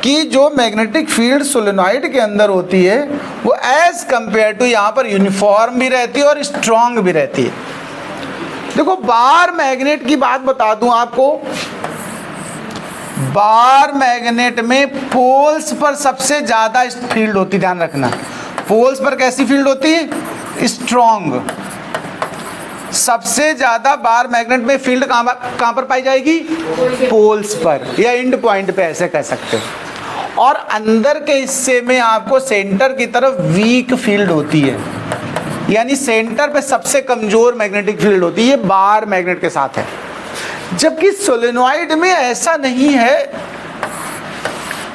कि जो मैग्नेटिक फील्ड सोलेनॉइड के अंदर होती है वो एज कंपेयर टू यहां पर यूनिफॉर्म भी रहती है और स्ट्रॉन्ग भी रहती है। देखो बार मैग्नेट की बात बता दूं आपको, बार मैग्नेट में पोल्स पर सबसे ज्यादा फील्ड होती, ध्यान रखना, पोल्स पर कैसी फील्ड होती है, स्ट्रॉन्ग। सबसे ज्यादा बार मैग्नेट में फील्ड कहां पर पाई जाएगी, पोल्स पर या एंड पॉइंट पे, ऐसे कह सकते हो। और अंदर के हिस्से में आपको सेंटर की तरफ वीक फील्ड होती है, यानी सेंटर पे सबसे कमजोर मैग्नेटिक फील्ड होती है। ये बार मैग्नेट के साथ है, जबकि सोलेनॉइड में ऐसा नहीं है,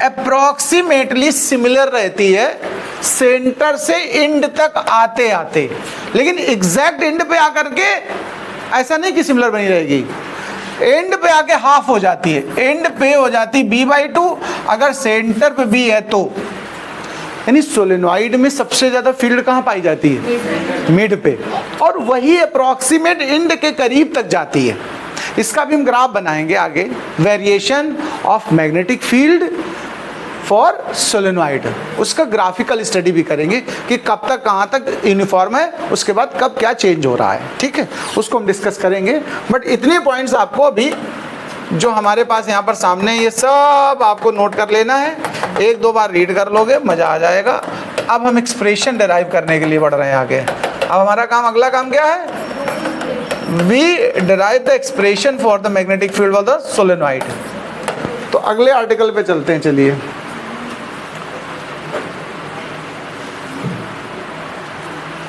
अप्रॉक्सीमेटली सिमिलर रहती है सेंटर से एंड तक आते आते, लेकिन एग्जैक्ट एंड पे आकर के ऐसा नहीं कि सिमिलर बनी रहेगी, एंड पे आके हाफ हो जाती है, एंड पे हो जाती b/2 अगर सेंटर पे b है तो। यानी सोलेनॉइड में सबसे ज्यादा फील्ड कहां पाई जाती है, मिड पे, और वही अप्रॉक्सीमेट एंड के करीब तक जाती है। इसका भी हम ग्राफ बनाएंगे आगे, variation of magnetic field for solenoid, उसका ग्राफिकल स्टडी भी करेंगे कि कब तक कहां तक यूनिफॉर्म है, उसके बाद कब क्या चेंज हो रहा है। ठीक है, उसको हम डिस्कस करेंगे। बट इतने पॉइंट्स आपको अभी जो हमारे पास यहाँ पर सामने, ये सब आपको नोट कर लेना है, एक दो बार रीड कर लोगे मजा आ जाएगा। अब हम एक्सप्रेशन डिराइव करने के लिए बढ़ रहे हैं आगे। अब हमारा काम, अगला काम क्या है, we derive the expression for the magnetic field of the solenoid. तो अगले आर्टिकल पे चलते हैं, चलिए।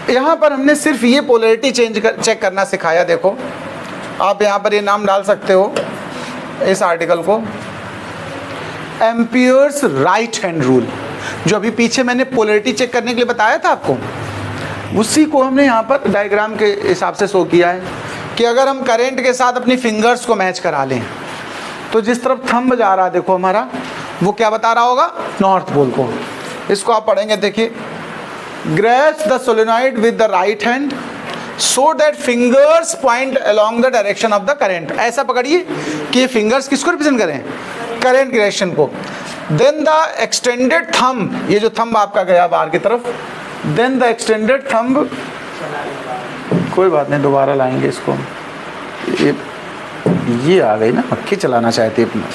यहाँ पर हमने सिर्फ ये पोलैरिटी चेक करना सिखाया। देखो आप यहाँ पर ये नाम डाल सकते हो इस आर्टिकल को, एम्पियर्स राइट हैंड रूल, जो अभी पीछे मैंने पोलैरिटी चेक करने के लिए बताया था आपको, उसी को हमने यहाँ पर डायग्राम के हिसाब से शो किया है कि अगर हम करंट के साथ अपनी फिंगर्स को मैच करा लें तो जिस तरफ थंब जा रहा है देखो हमारा, वो क्या बता रहा होगा? नॉर्थ पोल को। इसको आप पढ़ेंगे, देखिए, grasp the solenoid with the right hand so that fingers point along the direction of the current. ऐसा पकड़िए कि ये फिंगर्स किसको रिप्रेजेंट करें? करंट डायरेक्शन को। देन द एक्सटेंडेड थंब, ये जो थंब आपका गया बाहर की तरफ, देन द एक्सटेंडेड थंब, कोई बात नहीं, दोबारा लाएंगे इसको। ये आ गई ना, मक्खी चलाना चाहती अपना।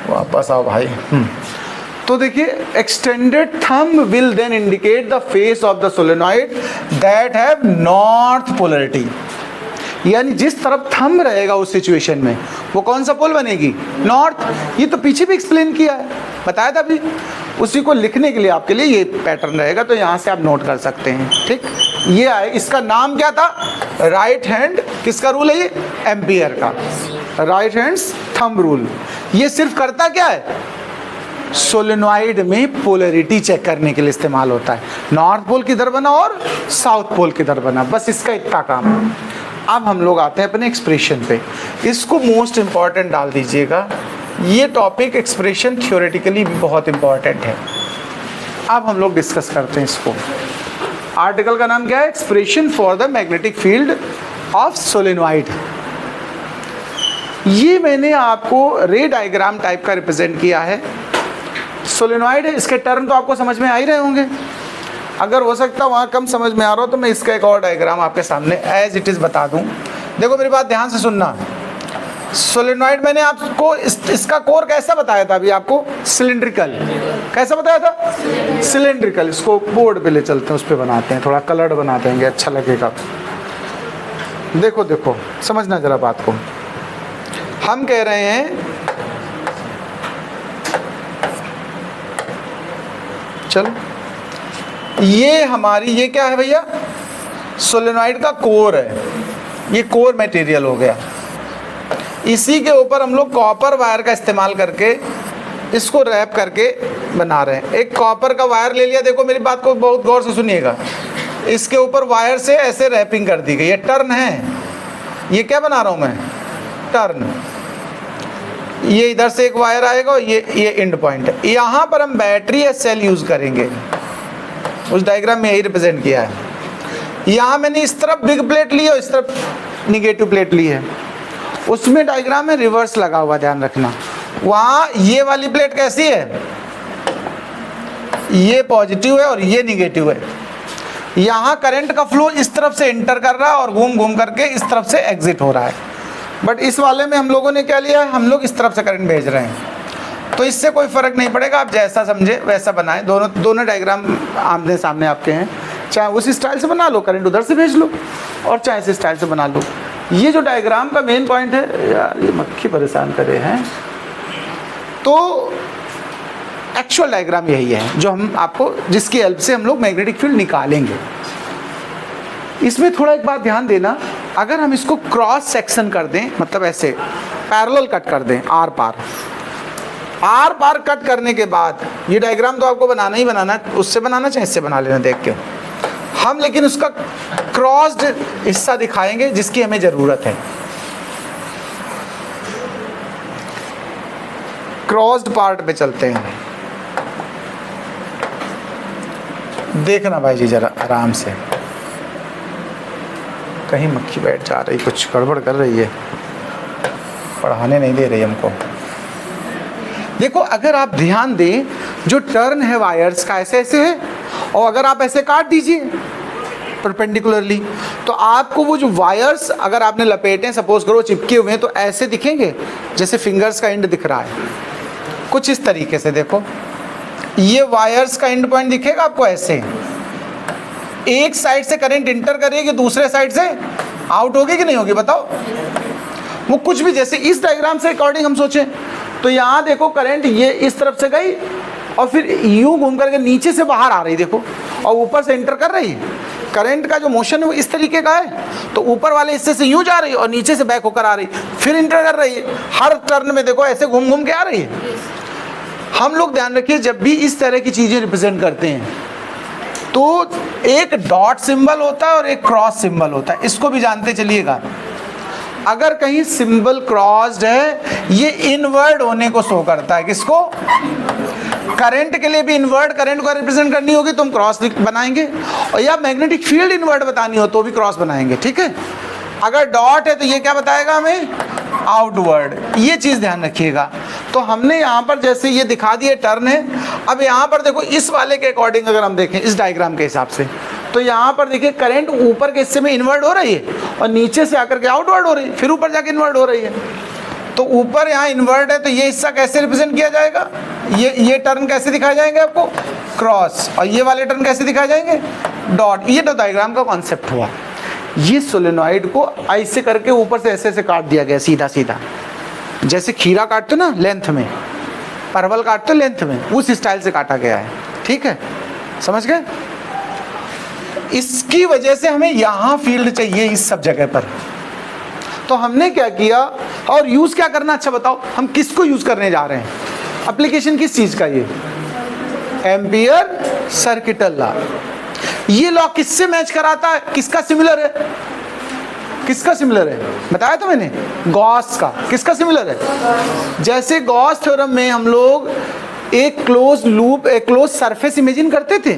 वापस आओ भाई। तो देखिए, extended thumb will then indicate the face of the solenoid that have north polarity. यानी जिस तरफ थंब रहेगा उस सिचुएशन में वो कौन सा पोल बनेगी? नॉर्थ। ये तो पीछे भी एक्सप्लेन किया है, बताया था अभी। उसी को लिखने के लिए आपके लिए ये पैटर्न रहेगा, तो यहाँ से आप नोट कर सकते हैं। ठीक, ये आए, इसका नाम क्या था? राइट हैंड, किसका रूल है ये? एम्पियर का, राइट हैंड्स थंब रूल। ये सिर्फ करता क्या है? सोलेनॉइड में पोलैरिटी चेक करने के लिए इस्तेमाल होता है। नॉर्थ पोल किधर बना और साउथ पोल किधर बना, बस इसका इतना काम है। अब हम लोग आते हैं अपने एक्सप्रेशन पे। इसको मोस्ट इंपॉर्टेंट डाल दीजिएगा। ये टॉपिक एक्सप्रेशन थ्योरेटिकली भी बहुत इंपॉर्टेंट है। अब हम लोग डिस्कस करते हैं इसको। आर्टिकल का नाम क्या है? Expression for the magnetic field of solenoid. ये मैंने आपको रे डायग्राम टाइप का रिप्रेजेंट किया है। सोलेनॉइड है, इसके टर्म तो आपको समझ में आ ही रहे होंगे। अगर हो सकता है वहाँ कम समझ में आ रहा हो तो मैं इसका एक और डायग्राम आपके सामने एज इट इज़ बता दूँ। देखो मेरी बात ध्यान से सुनना। सोलेनॉइड मैंने आपको इसका कोर कैसा बताया था अभी आपको? सिलिंड्रिकल। कैसा बताया था? सिलिंड्रिकल। इसको बोर्ड पे ले चलते हैं, उस पर बनाते हैं, थोड़ा कलर्ड बना देंगे, अच्छा लगेगा। देखो देखो, समझना जरा बात को। हम कह रहे हैं, चलो, ये हमारी, ये क्या है भैया? सोलेनॉइड का कोर है। ये कोर मटेरियल हो गया। इसी के ऊपर हम लोग कॉपर वायर का इस्तेमाल करके इसको रैप करके बना रहे हैं। एक कॉपर का वायर ले लिया, देखो मेरी बात को बहुत गौर से सुनिएगा। इसके ऊपर वायर से ऐसे रैपिंग कर दी गई। ये टर्न है। ये क्या बना रहा हूँ मैं? टर्न। ये इधर से एक वायर आएगा, ये एंड पॉइंट है। यहाँ पर हम बैटरी या सेल यूज़ करेंगे। उस डायग्राम में यही रिप्रेजेंट किया है। यहाँ मैंने इस तरफ बिग प्लेट ली और इस तरफ निगेटिव प्लेट ली है। उसमें डायग्राम में रिवर्स लगा हुआ, ध्यान रखना। वहाँ ये वाली प्लेट कैसी है? ये पॉजिटिव है और ये निगेटिव है। यहाँ करंट का फ्लो इस तरफ से एंटर कर रहा है और घूम घूम करके इस तरफ से एग्जिट हो रहा है। बट इस वाले में हम लोगों ने क्या लिया है? हम लोग इस तरफ से करंट भेज रहे हैं। तो इससे कोई फ़र्क नहीं पड़ेगा, आप जैसा समझे वैसा बनाएं। दोनों डायग्राम आमने सामने आपके हैं। चाहे उसी स्टाइल से बना लो, करंट उधर से भेज लो, और चाहे इस स्टाइल से बना लो। ये जो डायग्राम का मेन पॉइंट है, यार ये मक्खी परेशान करे हैं, तो एक्चुअल डायग्राम यही है जो हम आपको, जिसकी हेल्प से हम लोग मैग्नेटिक फील्ड निकालेंगे। इसमें थोड़ा एक बात ध्यान देना, अगर हम इसको क्रॉस सेक्शन कर दें, मतलब ऐसे पैरेलल कट कर दें, आर पार कट करने के बाद, ये डायग्राम तो आपको बनाना ही बनाना है, उससे बनाना चाहे इससे बना लेना देख के हम, लेकिन उसका क्रॉस्ड हिस्सा दिखाएंगे जिसकी हमें ज़रूरत है। क्रॉस्ड पार्ट पे चलते हैं। देखना भाई जी जरा आराम से, कहीं मक्खी बैठ जा रही, कुछ गड़बड़ कर रही है, पढ़ाने नहीं दे रही हमको। देखो अगर आप ध्यान दें, जो टर्न है वायर्स का ऐसे ऐसे है, और अगर आप ऐसे काट दीजिए परपेंडिकुलरली, तो आपको वो जो वायर्स अगर आपने लपेटे, सपोज करो चिपके हुए हैं, तो ऐसे दिखेंगे जैसे फिंगर्स का एंड दिख रहा है, कुछ इस तरीके से। देखो ये वायर्स का एंड पॉइंट दिखेगा आपको ऐसे। एक साइड से करंट इंटर करेगी, दूसरे साइड से आउट होगी कि नहीं होगी बताओ? वो कुछ भी, जैसे इस डायग्राम से अकॉर्डिंग हम सोचें तो यहाँ देखो करंट ये इस तरफ से गई और फिर यूं घूम करके नीचे से बाहर आ रही, देखो, और ऊपर से एंटर कर रही है। करंट का जो मोशन है वो इस तरीके का है, तो ऊपर वाले हिस्से से यूं जा रही है और नीचे से बैक होकर आ रही, फिर इंटर कर रही है। हर टर्न में देखो ऐसे घूम घूम के आ रही है। हम लोग ध्यान रखिए, जब भी इस तरह की चीज़ें रिप्रेजेंट करते हैं तो एक डॉट सिंबल होता है और एक क्रॉस सिंबल होता है, इसको भी जानते चलिएगा। अगर कहीं सिंबल क्रॉस्ड है, ये इनवर्ड होने को शो करता है। किसको? करंट के लिए भी इनवर्ड करंट को रिप्रेजेंट करनी होगी तो हम क्रॉस बनाएंगे, और या मैग्नेटिक फील्ड इनवर्ड बतानी हो तो भी क्रॉस बनाएंगे। ठीक है, अगर डॉट है तो ये क्या बताएगा हमें? आउटवर्ड। ये चीज़ ध्यान रखिएगा। तो हमने यहाँ पर जैसे ये दिखा दिए टर्न है। अब यहाँ पर देखो इस वाले के अकॉर्डिंग अगर हम देखें इस डायग्राम के हिसाब से, तो यहाँ पर देखिए करंट ऊपर के हिस्से में इनवर्ड हो रही है और नीचे से आकर के आउटवर्ड हो रही है, फिर ऊपर जाके इनवर्ड हो रही है। तो ऊपर यहाँ इनवर्ड है तो ये हिस्सा कैसे रिप्रेजेंट किया जाएगा? ये टर्न कैसे दिखाए जाएंगे आपको? क्रॉस। और ये वाले टर्न कैसे दिखाए जाएंगे? डॉट। ये तो डायग्राम का कॉन्सेप्ट हुआ। ये सोलेनॉइड को ऐसे करके ऊपर से ऐसे ऐसे काट दिया गया सीधा सीधा, जैसे खीरा काटते ना लेंथ में, परवल काटते लेंथ में, उस स्टाइल से काटा गया है। ठीक है, समझ गए? इसकी वजह से हमें यहाँ फील्ड चाहिए इस सब जगह पर। तो हमने क्या किया और यूज क्या करना? अच्छा बताओ, हम किसको यूज करने जा रहे हैं? एप्लीकेशन किस चीज का? ये एम्पियर सर्किटल लॉ। ये लॉ किससे मैच कराता है? किसका सिमिलर है? किसका सिमिलर है बताया तो मैंने? गॉस का। किसका सिमिलर है? जैसे गॉस थ्योरम में हम लोग एक क्लोज लूप, एक क्लोज सरफेस इमेजिन करते थे,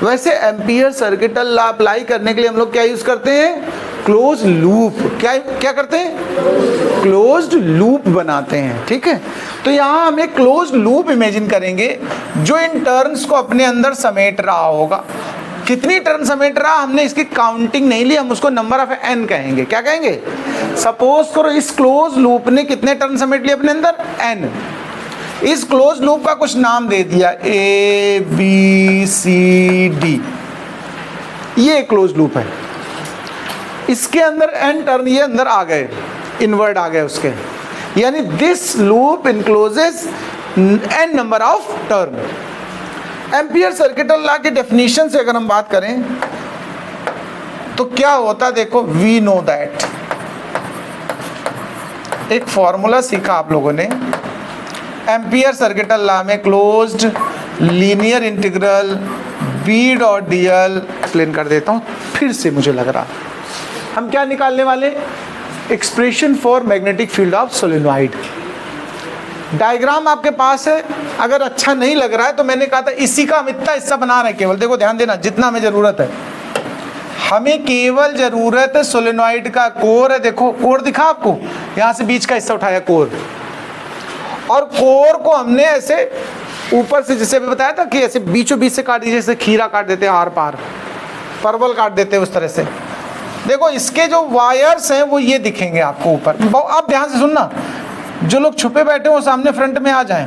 वैसे एम्पियर सर्किटल लॉ अप्लाई करने के लिए हम लोग क्या यूज करते हैं? Close loop. क्या करते हैं? क्लोज्ड लूप बनाते हैं। ठीक है, तो यहाँ हम एक क्लोज लूप इमेजिन करेंगे जो इन टर्न्स को अपने अंदर समेट रहा होगा। कितनी टर्न समेट रहा, हमने इसकी काउंटिंग नहीं ली, हम उसको नंबर ऑफ एन कहेंगे। क्या कहेंगे? सपोज करो इस क्लोज लूप ने कितने टर्न समेट लिए अपने अंदर? एन। इस क्लोज लूप का कुछ नाम दे दिया, ए बी सी डी। ये क्लोज लूप है, इसके अंदर एन टर्न ये अंदर आ गए, इनवर्ड आ गए उसके, यानी this loop encloses an number of turn. Ampere circuital law की डेफिनेशन से अगर हम बात करें तो क्या होता, देखो वी नो दैट, एक फॉर्मूला सीखा आप लोगों ने एम्पियर सर्किटल लॉ में, closed linear integral B dot D L. Explain कर देता हूँ फिर से, मुझे लग रहा हम क्या निकालने वाले? Expression for magnetic field of solenoid. Diagram आपके पास है, अगर अच्छा नहीं लग रहा है तो मैंने कहा था इसी का हम इतना हिस्सा बना रहे हैं केवल। देखो ध्यान देना, जितना हमें जरूरत है, हमें केवल जरूरत है सोलेनॉइड का कोर है। देखो कोर दिखा आपको, यहाँ से बीच का हिस्सा उठाया कोर, और कोर को हमने ऐसे ऊपर से, जैसे अभी बताया था कि ऐसे बीचों बीच से काट दीजिए, जैसे खीरा काट देते हैं आर पार, परवल काट देते हैं उस तरह से। देखो इसके जो वायर्स हैं वो ये दिखेंगे आपको ऊपर। आप ध्यान से सुनना, जो लोग छुपे बैठे हो सामने फ्रंट में आ जाएं,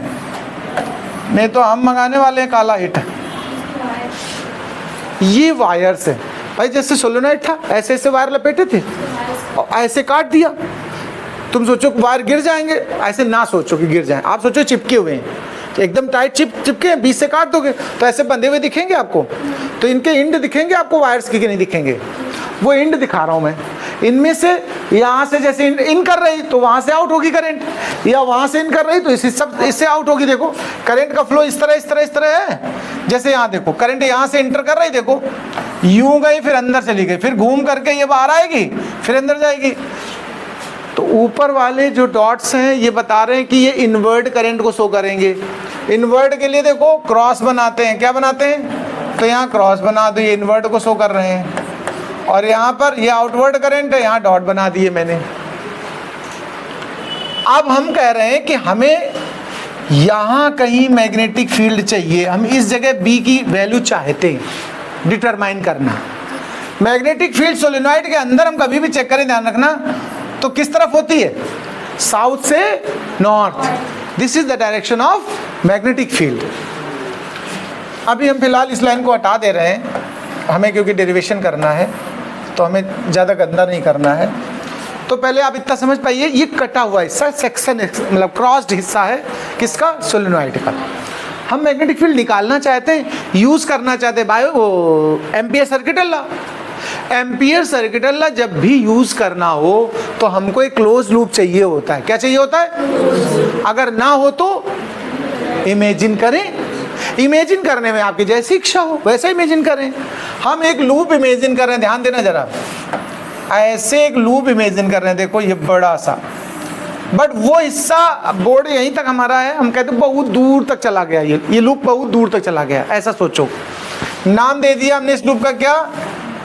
नहीं तो हम मंगाने वाले हैं काला हिट। ये वायर्स है भाई, जैसे सोलेनॉइड था ऐसे ऐसे वायर लपेटे थे और ऐसे काट दिया। तुम सोचो वायर गिर जाएंगे, ऐसे ना सोचो कि गिर जाएं, आप सोचो चिपके हुए हैं, एकदम टाइट चिपके हैं, बीच से काट दोगे तो ऐसे बंधे हुए दिखेंगे आपको। तो इनके इंड दिखेंगे आपको वायर्स की कि नहीं दिखेंगे? वो इंड दिखा रहा हूँ मैं। इनमें से यहाँ से जैसे इन कर रही तो वहाँ से आउट होगी करंट, या वहाँ से इन कर रही तो इससे आउट होगी। देखो करंट का फ्लो इस तरह है। जैसे यहाँ देखो करंट यहाँ से इंटर कर रही, देखो यूं गई फिर अंदर चली गई, फिर घूम करके ये बाहर आएगी फिर अंदर जाएगी। तो ऊपर वाले जो डॉट्स हैं ये बता रहे हैं कि ये इनवर्ट करंट को शो करेंगे। इनवर्ट के लिए देखो क्रॉस बनाते हैं। क्या बनाते हैं? तो यहाँ क्रॉस बना दो, ये इनवर्ट को शो कर रहे हैं। और यहाँ पर ये आउटवर्ड करंट है, यहाँ डॉट बना दिए मैंने। अब हम कह रहे हैं कि हमें यहाँ कहीं मैग्नेटिक फील्ड चाहिए, हम इस जगह बी की वैल्यू चाहते हैं डिटरमाइन करना। मैग्नेटिक फील्ड सोलेनॉइड के अंदर हम कभी भी चेक करें, ध्यान रखना, तो किस तरफ होती है? साउथ से north. This is the direction of magnetic field. अभी हम फिलहाल इस लाइन को हटा दे रहे हैं, हमें क्योंकि डेरिवेशन करना है तो हमें ज़्यादा गंदा नहीं करना है। तो पहले आप इतना समझ पाइए, ये कटा हुआ हिस्सा सेक्शन, मतलब क्रॉस्ड हिस्सा है किसका? सोलेनॉइड का। हम मैग्नेटिक फील्ड निकालना चाहते हैं, यूज करना चाहते हैं ampere circuital law. Ampere circuital law जब भी यूज करना हो तो हमको एक क्लोज लूप चाहिए होता है। क्या चाहिए होता है? अगर ना हो तो इमेजिन करें। इमेजिन करने में आपकी जैसी इच्छा हो वैसा इमेजिन करें। हम एक लूप इमेजिन कर रहे हैं, ध्यान देना जरा। ऐसे एक लूप इमेजिन कर रहे हैं, देखो ये बड़ा सा, बट वो हिस्सा बोर्ड यहीं तक हमारा है, हम कहते हैं बहुत दूर तक चला गया, ये लूप बहुत दूर तक चला गया, ऐसा सोचो। नाम दे दिया हमने इस लूप का क्या,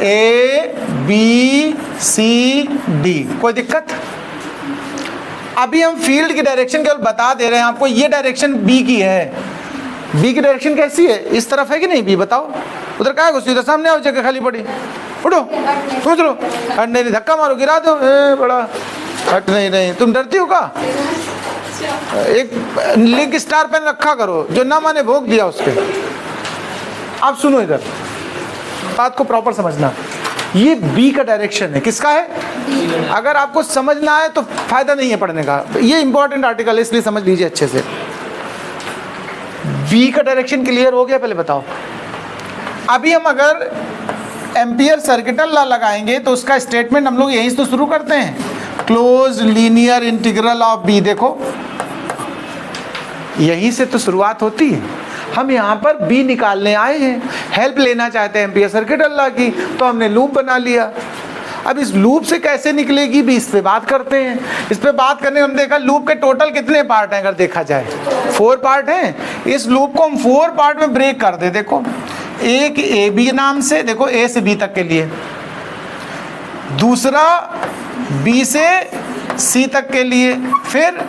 ए बी सी डी, कोई दिक्कत? अभी हम फील्ड की डायरेक्शन केवल बता दे रहे हैं आपको, ये डायरेक्शन बी की है, बी की डायरेक्शन कैसी है, इस तरफ है कि नहीं बी, बताओ। उधर क्या है, सीधा सामने आओ, जगह खाली पड़ी, उठो सोच लो, हट नहीं, धक्का मारो, गिरा दो, बड़ा हट नहीं, तुम डरती हो का? एक लिंक स्टार पेन रखा करो, जो ना माने भोग दिया उसके। आप सुनो इधर, बात को प्रॉपर समझना, ये बी का डायरेक्शन है, किसका है? अगर आपको समझना है तो फायदा नहीं है पढ़ने का, ये इंपॉर्टेंट आर्टिकल है इसलिए समझ लीजिए अच्छे से। बी का डायरेक्शन क्लियर हो गया? पहले बताओ। अभी हम अगर एम्पियर सर्किटल लॉ लगाएंगे तो उसका स्टेटमेंट हम लोग यहीं से तो शुरू करते हैं, close linear integral of B, देखो यहीं से तो शुरुआत होती है। हम यहाँ पर बी निकालने आए हैं, हेल्प लेना चाहते हैं एम्पियर सर्किटल लॉ की, तो हमने लूप बना लिया। अब इस लूप से कैसे निकलेगी भी, इस पे बात करते हैं। इस पे बात करने हम देखा लूप के टोटल कितने पार्ट हैं, अगर देखा जाए 4 पार्ट हैं। इस लूप को हम 4 पार्ट में ब्रेक कर दे, देखो एक ए बी नाम से, देखो ए से बी तक के लिए, दूसरा बी से सी तक के लिए, फिर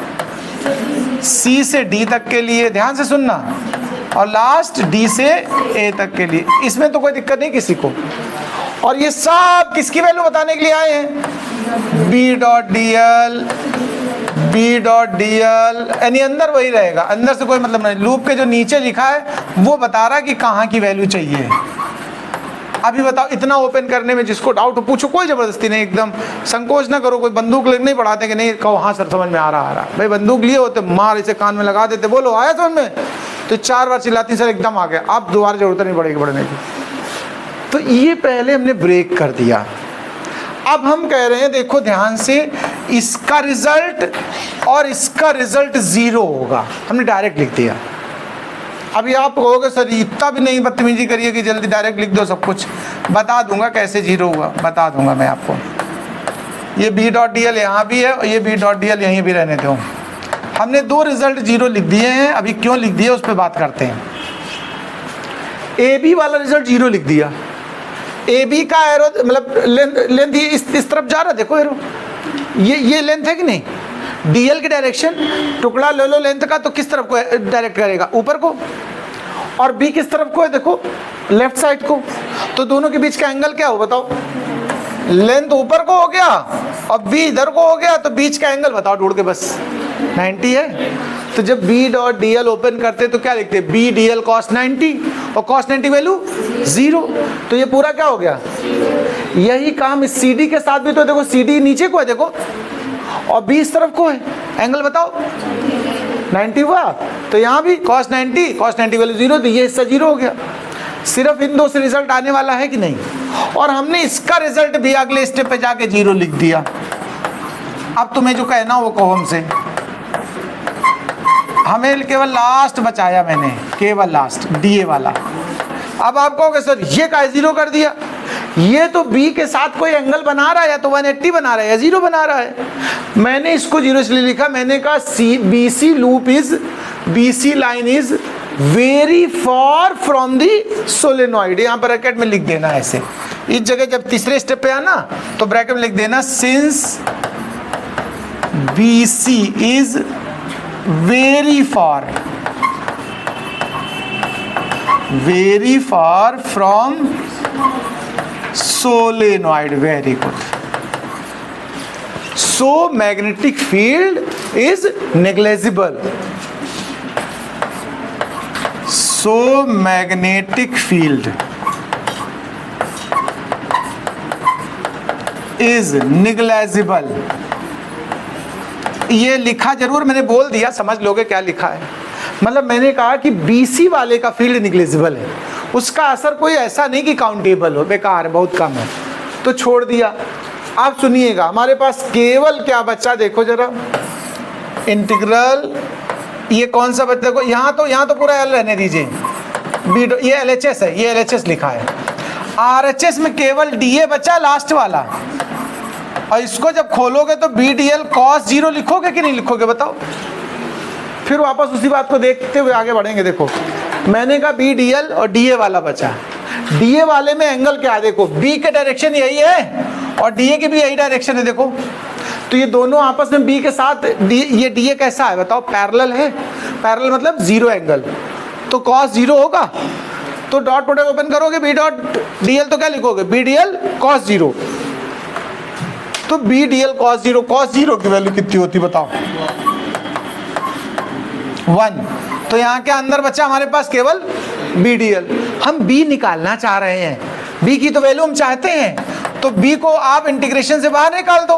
सी से डी तक के लिए, ध्यान से सुनना, और लास्ट डी से ए तक के लिए। इसमें तो कोई दिक्कत नहीं किसी को। और ये सब किसकी वैल्यू बताने के लिए आए हैं, B dot D L, B dot D L, यानी अंदर वही रहेगा, अंदर से कोई मतलब नहीं। लूप के जो नीचे लिखा है वो बता रहा है कि कहाँ की वैल्यू चाहिए। अभी बताओ, इतना ओपन करने में जिसको डाउट हो पूछो, कोई जबरदस्ती नहीं, एकदम संकोच ना करो। कोई बंदूक लेके नहीं पढ़ाते कि नहीं, कहो हाँ सर समझ में आ रहा। भाई बंदूक लिए होते मार इसे कान में लगा देते, बोलो आया समझ में, तो 4 बार चिल्लाती सर एकदम आ गया, अब दोबारा जरूरत नहीं पड़ेगी पढ़ने की। तो ये पहले हमने ब्रेक कर दिया। अब हम कह रहे हैं देखो ध्यान से, इसका रिजल्ट और इसका रिजल्ट 0 होगा, हमने डायरेक्ट लिख दिया। अभी आप कहोगे सर इतना भी नहीं बदतमीजी करिए कि जल्दी डायरेक्ट लिख दो सब कुछ, बता दूंगा कैसे 0 हुआ, बता दूंगा मैं आपको। ये बी डॉट डी एल यहाँ भी है और ये बी डॉट डी एल यहीं भी रहने दो। हमने 2 रिजल्ट 0 लिख दिए हैं, अभी क्यों लिख दिए उस पर बात करते हैं। ए बी वाला रिजल्ट 0 लिख दिया, ए बी का एरो मतलब लेंथ इस तरफ जा रहा है, देखो एरो, ये लेंथ है कि नहीं, डी एल की डायरेक्शन, टुकड़ा ले लो लेंथ का तो किस तरफ को डायरेक्ट करेगा, ऊपर को, और बी किस तरफ को है, देखो लेफ्ट साइड को। तो दोनों के बीच का एंगल क्या हो बताओ, लेंथ ऊपर को हो गया और बी इधर को हो गया, तो बीच का एंगल बताओ ढूंढ के, बस 90 है। तो जब B dot D L open करते तो क्या लिखते, बी डी एल कॉस 90, और कॉस 90 वैल्यू 0, तो ये पूरा क्या हो गया। यही काम इस सी डी के साथ भी, तो देखो सी डी नीचे को है देखो, और बी इस तरफ को है, एंगल बताओ 90 हुआ, तो यहाँ भी कॉस 90 वैल्यू 0, तो ये हिस्सा 0 हो गया। सिर्फ इन 2 से रिजल्ट आने वाला है कि नहीं, और हमने इसका रिजल्ट भी अगले स्टेप पे जाके 0 लिख दिया। अब तुम्हें जो कहना वो कहो हमसे, हमें केवल लास्ट बचाया मैंने, केवल लास्ट डीए वाला। अब आप कहोगे सर ये का 0 कर दिया, ये तो बी के साथ कोई एंगल बना रहा है, या तो 180 बना रहा है या 0 बना रहा है। मैंने इसको 0 इसलिए लिखा, मैंने कहा B C loop is, B C line is very far from the solenoid. यहाँ पर ब्रैकेट में लिख देना ऐसे, इस जगह जब तीसरे स्टेप पे आना तो ब्रैकेट में लिख देना, since B C is very far from solenoid. Very good. So magnetic field is negligible. So magnetic field is negligible. ये लिखा जरूर, मैंने बोल दिया, समझ लोगे क्या लिखा है। मतलब मैंने कहा कि बीसी वाले का फील्ड निग्लेजिबल है, उसका असर कोई ऐसा नहीं कि काउंटेबल हो, बेकार है, बहुत कम है, तो छोड़ दिया। आप सुनिएगा, हमारे पास केवल क्या बच्चा, देखो जरा इंटीग्रल, ये कौन सा बच्चा, देखो यहाँ तो पूरा एल रहने दीजिए, बी ये LHS है, ये LHS लिखा है। RHS में केवल DA बचा लास्ट वाला, और इसको जब खोलोगे तो BDL cos 0 लिखोगे कि नहीं लिखोगे बताओ? फिर वापस उसी बात को देखते हुए आगे बढ़ेंगे। देखो मैंने कहा BDL और DA वाला बचा। DA वाले में एंगल क्या है, देखो B के डायरेक्शन यही है और DA की भी यही डायरेक्शन है। देखो तो ये दोनों आपस में B के साथ ये DA कैसा है बताओ? पैरेलल है। पैरेलल मतलब 0 एंगल, तो cos 0 होगा। तो डॉट प्रोडक्ट ओपन करोगे B डॉट DL तो क्या लिखोगे? BDL cos 0। तो BDL cos 0 की वैल्यू कितनी होती बताओ? 1। तो यहाँ के अंदर बच्चा हमारे पास केवल BDL। हम B निकालना चाह रहे हैं, B की तो वैल्यू हम चाहते हैं, तो B को आप इंटीग्रेशन से बाहर निकाल दो।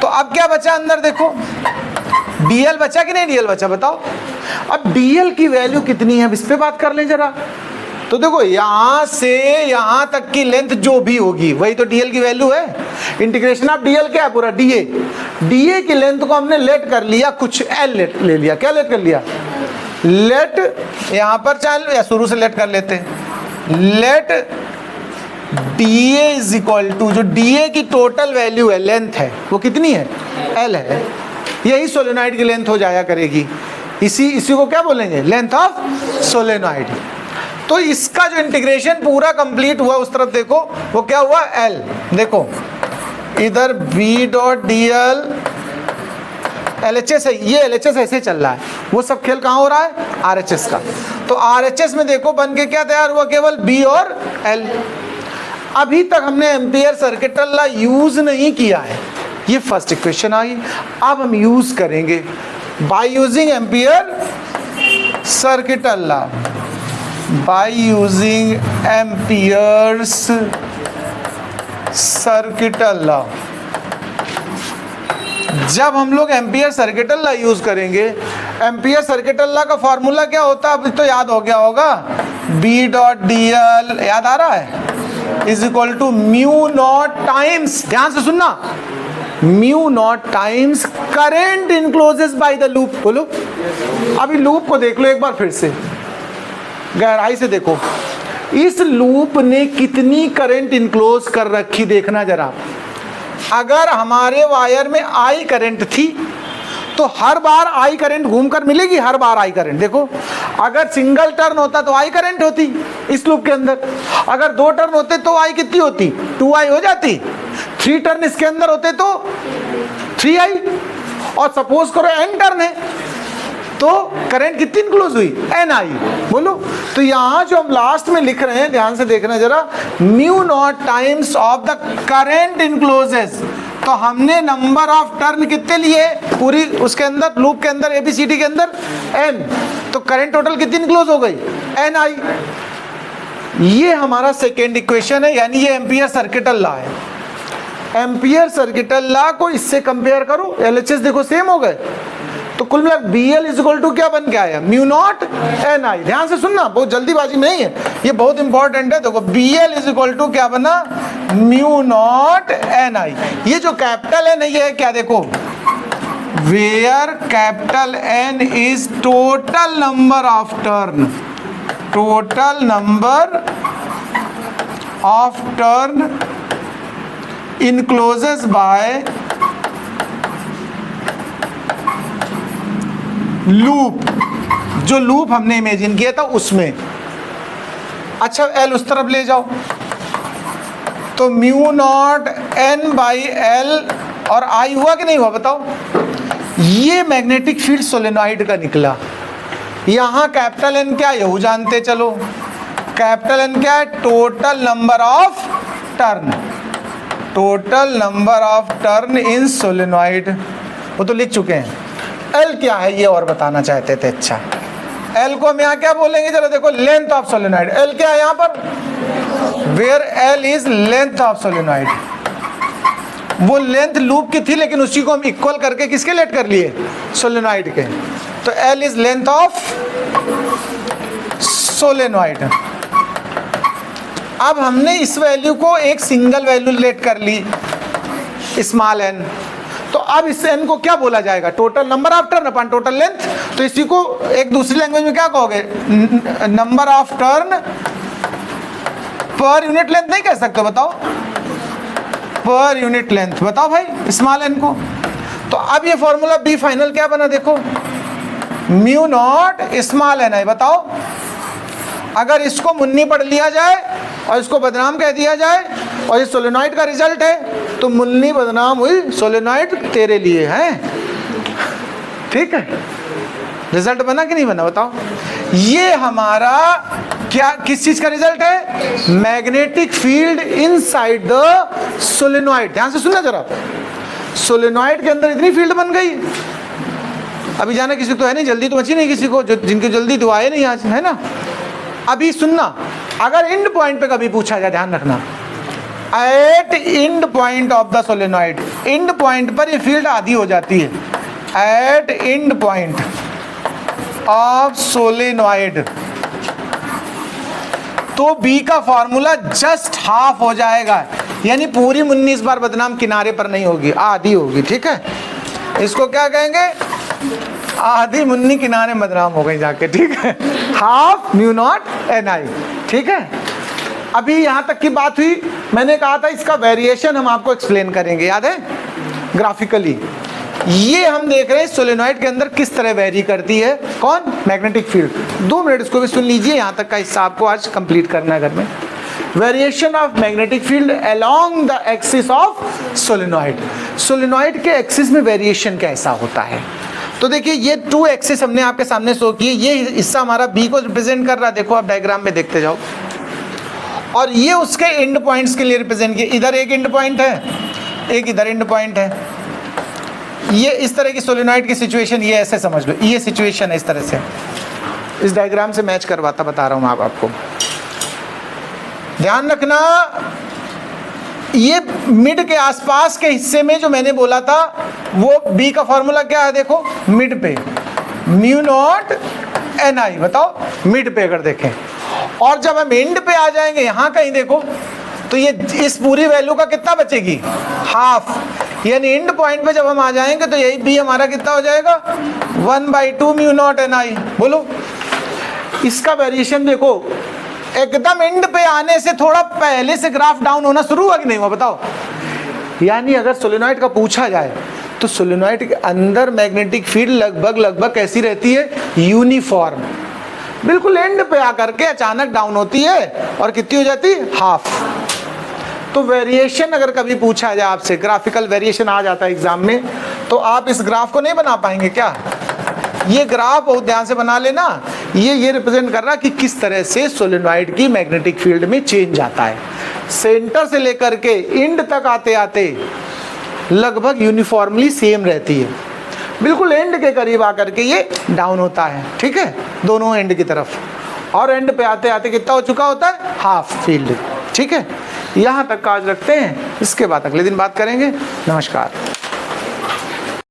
तो अब क्या बचा अंदर? देखो DL बचा कि नहीं DL बचा बताओ? अब DL की वैल्यू कितनी है, इस पे बात कर लें जरा। तो देखो यहां से यहां तक की लेंथ जो भी होगी वही तो DL की वैल्यू है। इंटीग्रेशन ऑफ DL क्या है? पूरा DA की लेंथ को हमने लेट कर लिया, कुछ L ले लिया। क्या लेट कर लिया? लेट यहां पर चाहे या शुरू से लेट कर लेते हैं। Let DA is equal to, जो DA की टोटल वैल्यू है, लेंथ है, वो कितनी है? L है। यही सोलेनॉइड की लेंथ हो जाया करेगी। इसी को क्या बोलेंगे? Length of solenoid. तो इसका जो इंटीग्रेशन पूरा कंप्लीट हुआ उस तरफ देखो, वो क्या हुआ? L। देखो इधर B डॉट DL LHS है, ये LHS ऐसे चल रहा है, वो सब खेल कहाँ हो रहा है? RHS का। तो RHS में देखो बन के क्या तैयार हुआ? केवल B और L। अभी तक हमने एम्पियर सर्किटल लॉ यूज नहीं किया है, ये फर्स्ट इक्वेशन आई। अब हम यूज करेंगे by using ampere circuital law. By using amperes circuital law. जब हम लोग एम्पियर सर्किटल लॉ यूज करेंगे, एम्पियर सर्किटल लॉ का फॉर्मूला क्या होता है? अभी तो याद हो गया होगा, B डॉट DL याद आ रहा है, is equal to mu naught times, ध्यान से सुनना, mu naught times current encloses by the loop. बोलो अभी लूप को देख लो एक बार फिर से, गहराई से देखो, इस लूप ने कितनी करंट इनक्लोज कर रखी देखना जरा। अगर हमारे वायर में I करंट थी तो हर बार I करंट घूमकर मिलेगी, हर बार I करंट। देखो अगर सिंगल टर्न होता तो I करंट होती इस लूप के अंदर, अगर 2 टर्न होते तो I कितनी होती? 2I हो जाती। 3 टर्न इसके अंदर होते तो 3I, और सपोज करो n टर्न है तो करंट कितनी इनक्लोज हुई? NI। बोलो तो यहाँ जो हम लास्ट में लिख रहे हैं, ध्यान से देखना जरा, mu naught times of the current encloses. तो हमने नंबर ऑफ टर्न कितने लिए पूरी उसके अंदर, लूप के अंदर, ABCD के अंदर n, तो करंट टोटल कितनी इनक्लोज हो गई? NI। ये हमारा सेकेंड इक्वेशन है, यानी ये एम्पियर सर्किटल लॉ है। एम्पियर सर्किटल लॉ को इससे कंपेयर करो, LHS देखो सेम हो गए, तो कुल मिलाकर BL इज इक्वल टू क्या बन के आया? Mu naught NI। ध्यान से सुनना, बहुत जल्दीबाजी में नहीं है, ये बहुत इंपॉर्टेंट है। देखो BL इज इक्वल टू क्या बना? Mu naught NI। ये जो कैपिटल N है ये है क्या? देखो where capital N is total number of turn, total number of turn encloses by loop, जो लूप हमने इमेजिन किया था उसमें। अच्छा L उस तरफ ले जाओ, तो mu naught N by L और I हुआ कि नहीं हुआ बताओ? ये मैग्नेटिक फील्ड सोलेनॉइड का निकला। यहाँ कैपिटल N क्या है वो जानते चलो, कैपिटल N क्या है? Total number of turn, total number of turn in solenoid, वो तो लिख चुके हैं। L क्या है ये और बताना चाहते थे। अच्छा L को हम यहाँ क्या बोलेंगे जरा देखो? Length of solenoid. L क्या है यहाँ पर? Where L is length of solenoid. वो लेंथ लूप की थी लेकिन उसी को हम इक्वल करके किसके लेट कर लिए? सोलेनॉइड के। तो L is length of solenoid. अब हमने इस वैल्यू को एक सिंगल वैल्यू लेट कर ली, स्मॉल n, तो अब इस n को क्या बोला जाएगा? Total number of turn upon total length. तो इसी को एक दूसरी लैंग्वेज में क्या कहोगे? Number of turn per unit length नहीं कह सकते, बताओ? Per unit length. बताओ भाई स्मॉल एन को। तो अब ये फॉर्मूला बी फाइनल क्या बना देखो, म्यू नॉट स्मॉल एन आई। बताओ अगर इसको मुन्नी पढ़ लिया जाए और इसको बदनाम कह दिया जाए और ये सोलेनॉइड का रिजल्ट है तो मुन्नी बदनाम हुई, सोलेनॉइड तेरे लिए है। ठीक है, रिजल्ट बना कि नहीं बना बताओ। ये हमारा क्या किस चीज का रिजल्ट है, magnetic field inside the solenoid. ध्यान से सुनना जरा, सोलेनॉइड के अंदर इतनी फील्ड बन गई। अभी जाना किसी को तो है नहीं, जल्दी तो बची नहीं किसी को, जो जिनकी जल्दी तो आए नहीं आज, है ना। अभी सुनना, अगर एंड पॉइंट पे कभी पूछा जाए, ध्यान रखना, at end point of the solenoid, end point पर ये फील्ड आधी हो जाती है। At end point of solenoid, तो बी का फॉर्मूला जस्ट हाफ हो जाएगा, यानी पूरी मुन्नी इस बार बदनाम किनारे पर नहीं होगी, आधी होगी। ठीक है, इसको क्या कहेंगे, आधी मुन्नी किनारे बदनाम हो गई जाके। ठीक है, हाफ म्यू नॉट एन आई। ठीक है, अभी यहाँ तक की बात हुई। मैंने कहा था इसका वेरिएशन हम आपको एक्सप्लेन करेंगे, याद है, ग्राफिकली। ये हम देख रहे हैं सोलेनॉइड के अंदर किस तरह वेरी करती है कौन, मैग्नेटिक फील्ड। 2 मिनट इसको भी सुन लीजिए, यहाँ तक का हिस्सा आपको आज कंप्लीट करना है घर में। Variation of magnetic field along the axis of solenoid. Solenoid के एक्सिस में वेरिएशन कैसा होता है, तो देखिए ये 2 एक्सिस हमने आपके सामने शो किए। ये हिस्सा हमारा बी को रिप्रेजेंट कर रहा है, देखो आप डायग्राम में देखते जाओ, और ये उसके एंड पॉइंट्स के लिए रिप्रेजेंट किया। इधर एक एंड पॉइंट है, एक इधर एंड पॉइंट है। ये इस तरह की सोलेनॉइड की सिचुएशन, ये ऐसे समझ लो, ये सिचुएशन है इस तरह से। इस डायग्राम से मैच करवाता बता रहा हूँ आप आपको, ध्यान रखना। ये मिड के आसपास के हिस्से में जो मैंने बोला था वो बी का फॉर्मूला क्या है, देखो मिड पे म्यू नॉट एन आई। बताओ मिड पे अगर देखें, और जब हम एंड पे आ जाएंगे यहाँ कहीं देखो, तो ये इस पूरी वैल्यू का कितना बचेगी, हाफ। यानी एंड पॉइंट पे जब हम आ जाएंगे तो यही बी हमारा कितना हो जाएगा, 1/2 म्यू नॉट एन आई। बोलो इसका वेरिएशन देखो, एकदम एंड पे आने से थोड़ा पहले से ग्राफ डाउन होना शुरू हुआ कि नहीं हुआ बताओ। यानी अगर सोलेनॉइड का पूछा जाए तो सोलेनॉइड के अंदर मैग्नेटिक फील्ड लगभग कैसी रहती है, यूनिफॉर्म। बिल्कुल एंड पे आकर के अचानक डाउन होती है और कितनी हो जाती है, हाफ। तो वेरिएशन अगर कभी पूछा जाए आपसे, ग्राफिकल वेरिएशन आ जाता है एग्जाम में, तो आप इस ग्राफ को नहीं बना पाएंगे क्या। ये ग्राफ बहुत ध्यान से बना लेना, ये रिप्रेजेंट कर रहा कि किस तरह से सोलेनॉइड की मैग्नेटिक फील्ड में चेंज आता है। सेंटर से लेकर के एंड तक आते आते लगभग यूनिफॉर्मली सेम रहती है, बिल्कुल एंड के करीब आकर के ये डाउन होता है। ठीक है, दोनों एंड की तरफ, और एंड पे आते आते कितना हो चुका होता है, हाफ फील्ड। ठीक है, यहाँ तक का आज रखते हैं, इसके बाद अगले दिन बात करेंगे। नमस्कार।